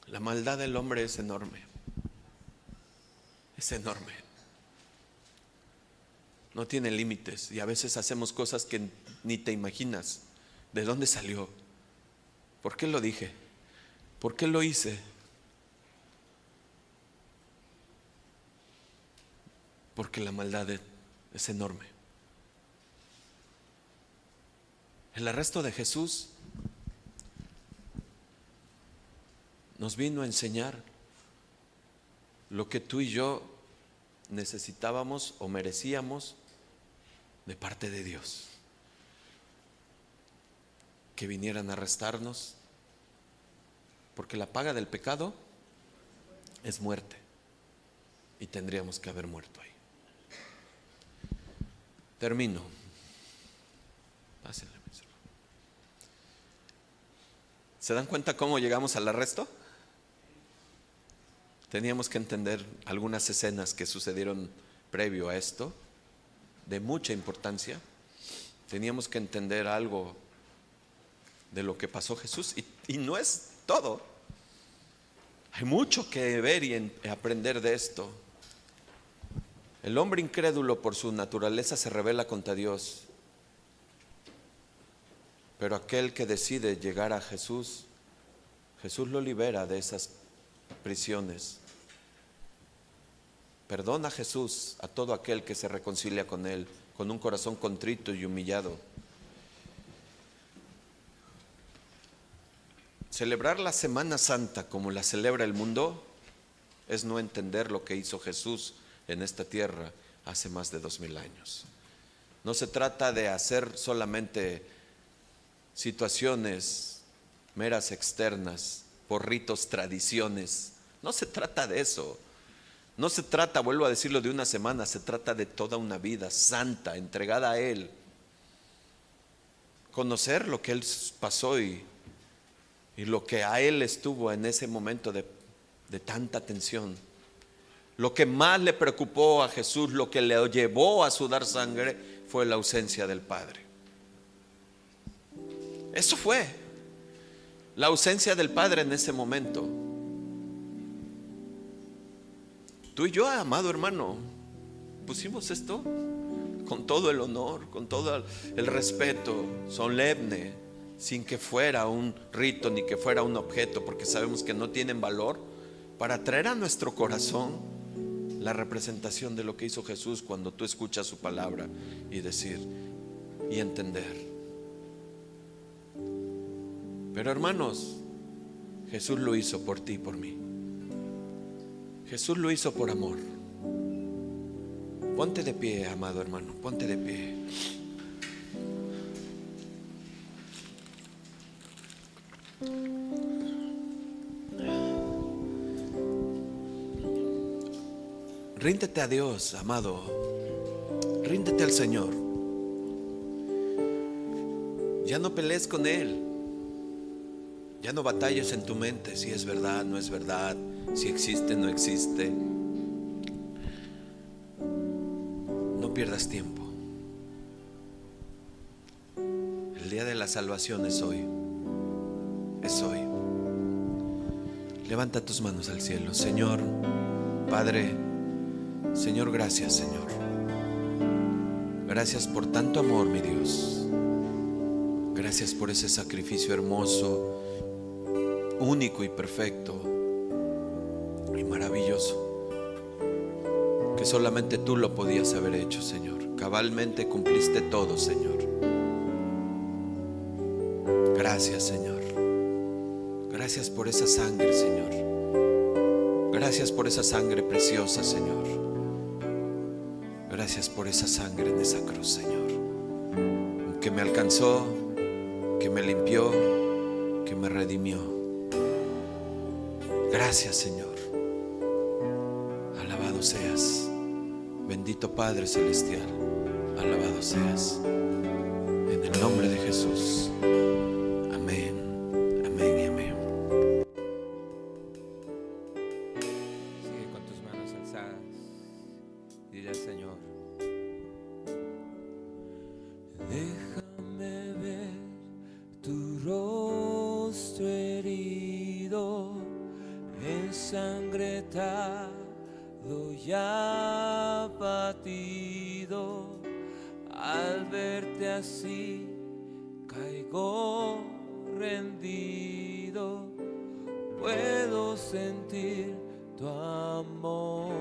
La maldad del hombre es enorme. Es enorme. No tiene límites, y a veces hacemos cosas que ni te imaginas. ¿De dónde salió? ¿Por qué lo dije? ¿Por qué lo hice? Porque la maldad es enorme. El arresto de Jesús nos vino a enseñar lo que tú y yo necesitábamos o merecíamos de parte de Dios. Que vinieran a arrestarnos, porque la paga del pecado es muerte, y tendríamos que haber muerto ahí. Termino. Pásenle. ¿Se dan cuenta cómo llegamos al arresto? Teníamos que entender algunas escenas que sucedieron previo a esto, de mucha importancia. Teníamos que entender algo de lo que pasó Jesús, y no es todo. Hay mucho que ver y aprender de esto. El hombre incrédulo por su naturaleza se rebela contra Dios. Pero aquel que decide llegar a Jesús, Jesús lo libera de esas prisiones. Perdona Jesús a todo aquel que se reconcilia con Él, con un corazón contrito y humillado. Celebrar la Semana Santa como la celebra el mundo es no entender lo que hizo Jesús en esta tierra hace más de 2000 años. No se trata de hacer solamente situaciones meras externas por ritos, tradiciones. No se trata de eso. No se trata, vuelvo a decirlo, de una semana. Se trata de toda una vida santa, entregada a Él. Conocer lo que Él pasó y lo que a Él estuvo en ese momento de tanta tensión. Lo que más le preocupó a Jesús, lo que le llevó a sudar sangre, fue la ausencia del Padre. Eso fue la ausencia del Padre en ese momento. Tú y yo, amado hermano, pusimos esto con todo el honor, con todo el respeto solemne, sin que fuera un rito ni que fuera un objeto, porque sabemos que no tienen valor, para traer a nuestro corazón la representación de lo que hizo Jesús cuando tú escuchas su palabra y decir y entender. Pero hermanos, Jesús lo hizo por ti y por mí. Jesús lo hizo por amor. Ponte de pie, amado hermano, ponte de pie. Ríndete a Dios, amado. Ríndete al Señor. Ya no pelees con Él. Ya no batalles en tu mente si es verdad, no es verdad, si existe, no existe. No pierdas tiempo. El día de la salvación es hoy. Es hoy. Levanta tus manos al cielo. Señor, Padre, Señor, gracias, Señor. Gracias por tanto amor, mi Dios. Gracias por ese sacrificio hermoso, único y perfecto y maravilloso, que solamente tú lo podías haber hecho, Señor. Cabalmente cumpliste todo, Señor. Gracias, Señor. Gracias por esa sangre, Señor. Gracias por esa sangre preciosa, Señor. Gracias por esa sangre en esa cruz, Señor, que me alcanzó, que me limpió, que me redimió. Gracias, Señor. Alabado seas. Bendito Padre Celestial. Alabado seas. En el nombre de Jesús. Amén. Amén y amén. Sigue con tus manos alzadas. Dile al Señor: déjame ver tu rostro herido, ensangretado y abatido. Al verte así caigo rendido, puedo sentir tu amor.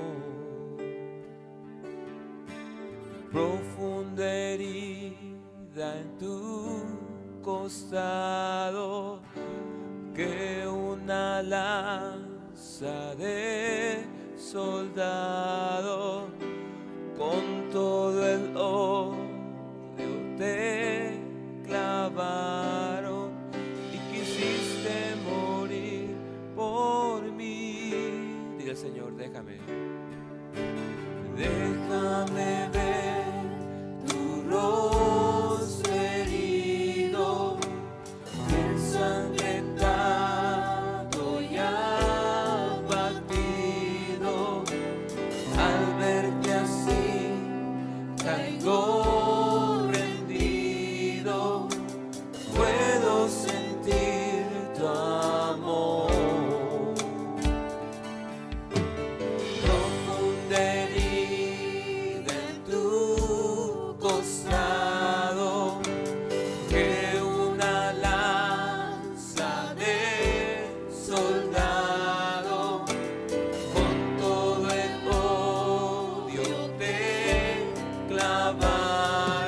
Profunda herida en tu costado, que una lanza de soldado con todo el odio te clavaron y quisiste morir por mí. Dile al Señor: déjame ver tu rostro herido, ensangrentado y abatido. Al verte así caigo rendido, puedo sentir tu amor. Profunda herida en tu costado, que una lanza de soldado con todo el odio te clavaron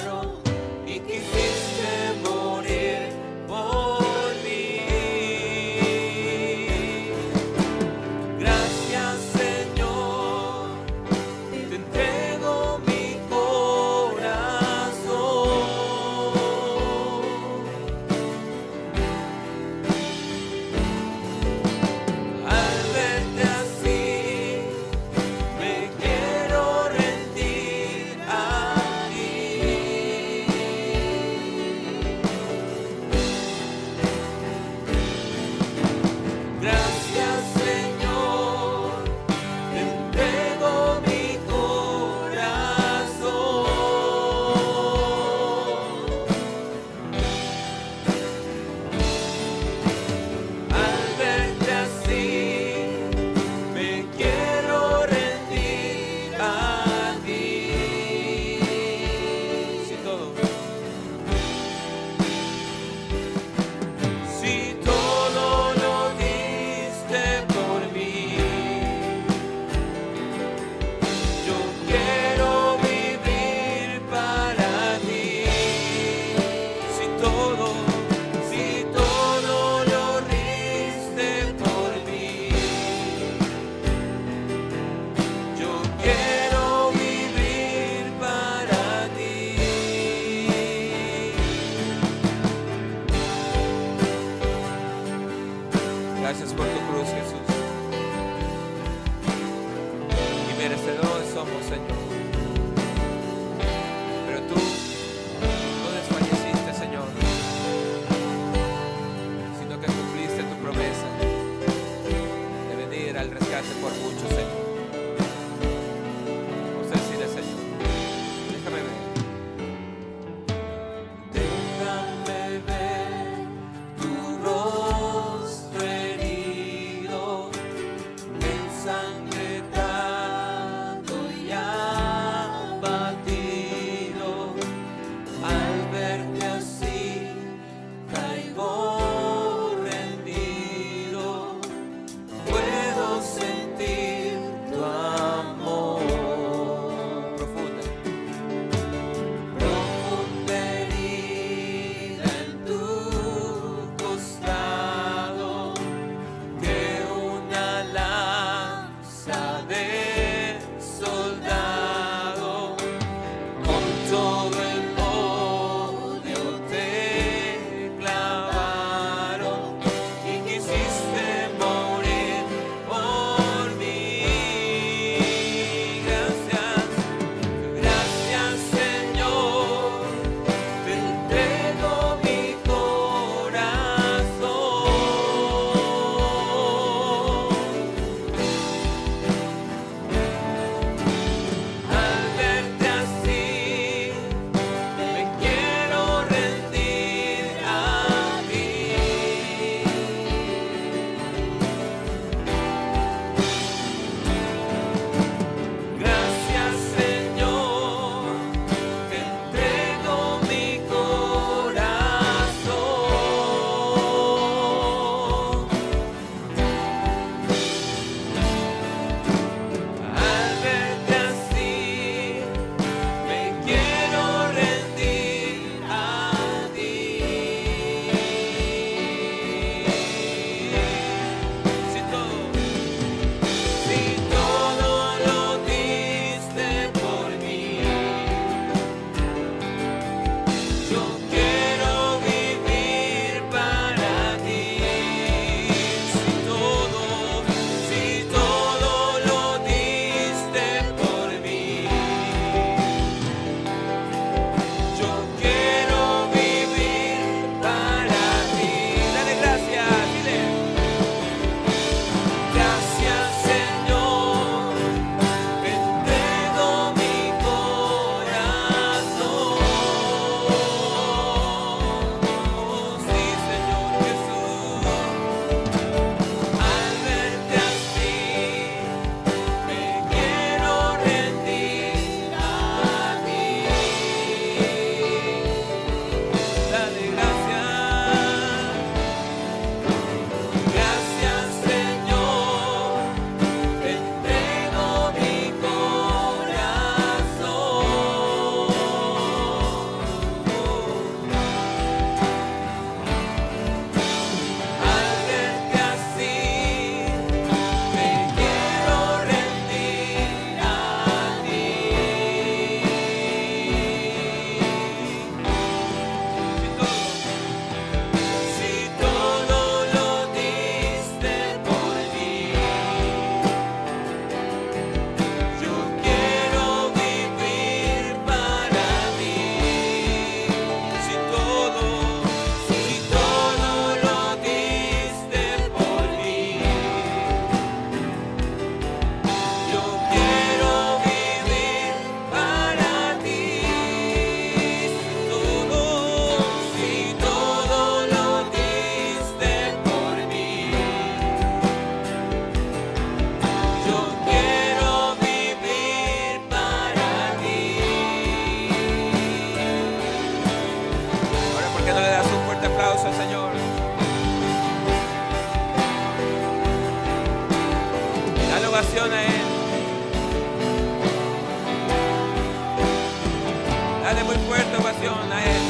Dale muy fuerte ovación a Él.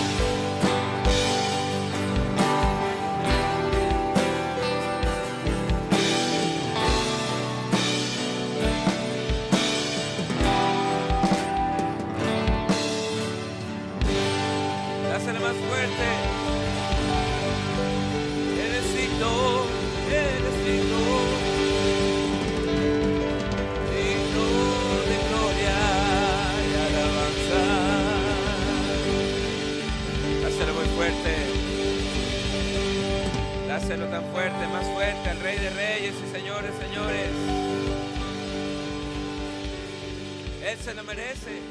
Dáselo más fuerte. Eres digno, digno de gloria y alabanza. Dáselo muy fuerte. Dáselo tan fuerte, más fuerte al Rey de Reyes y Señores, señores. Él se lo merece.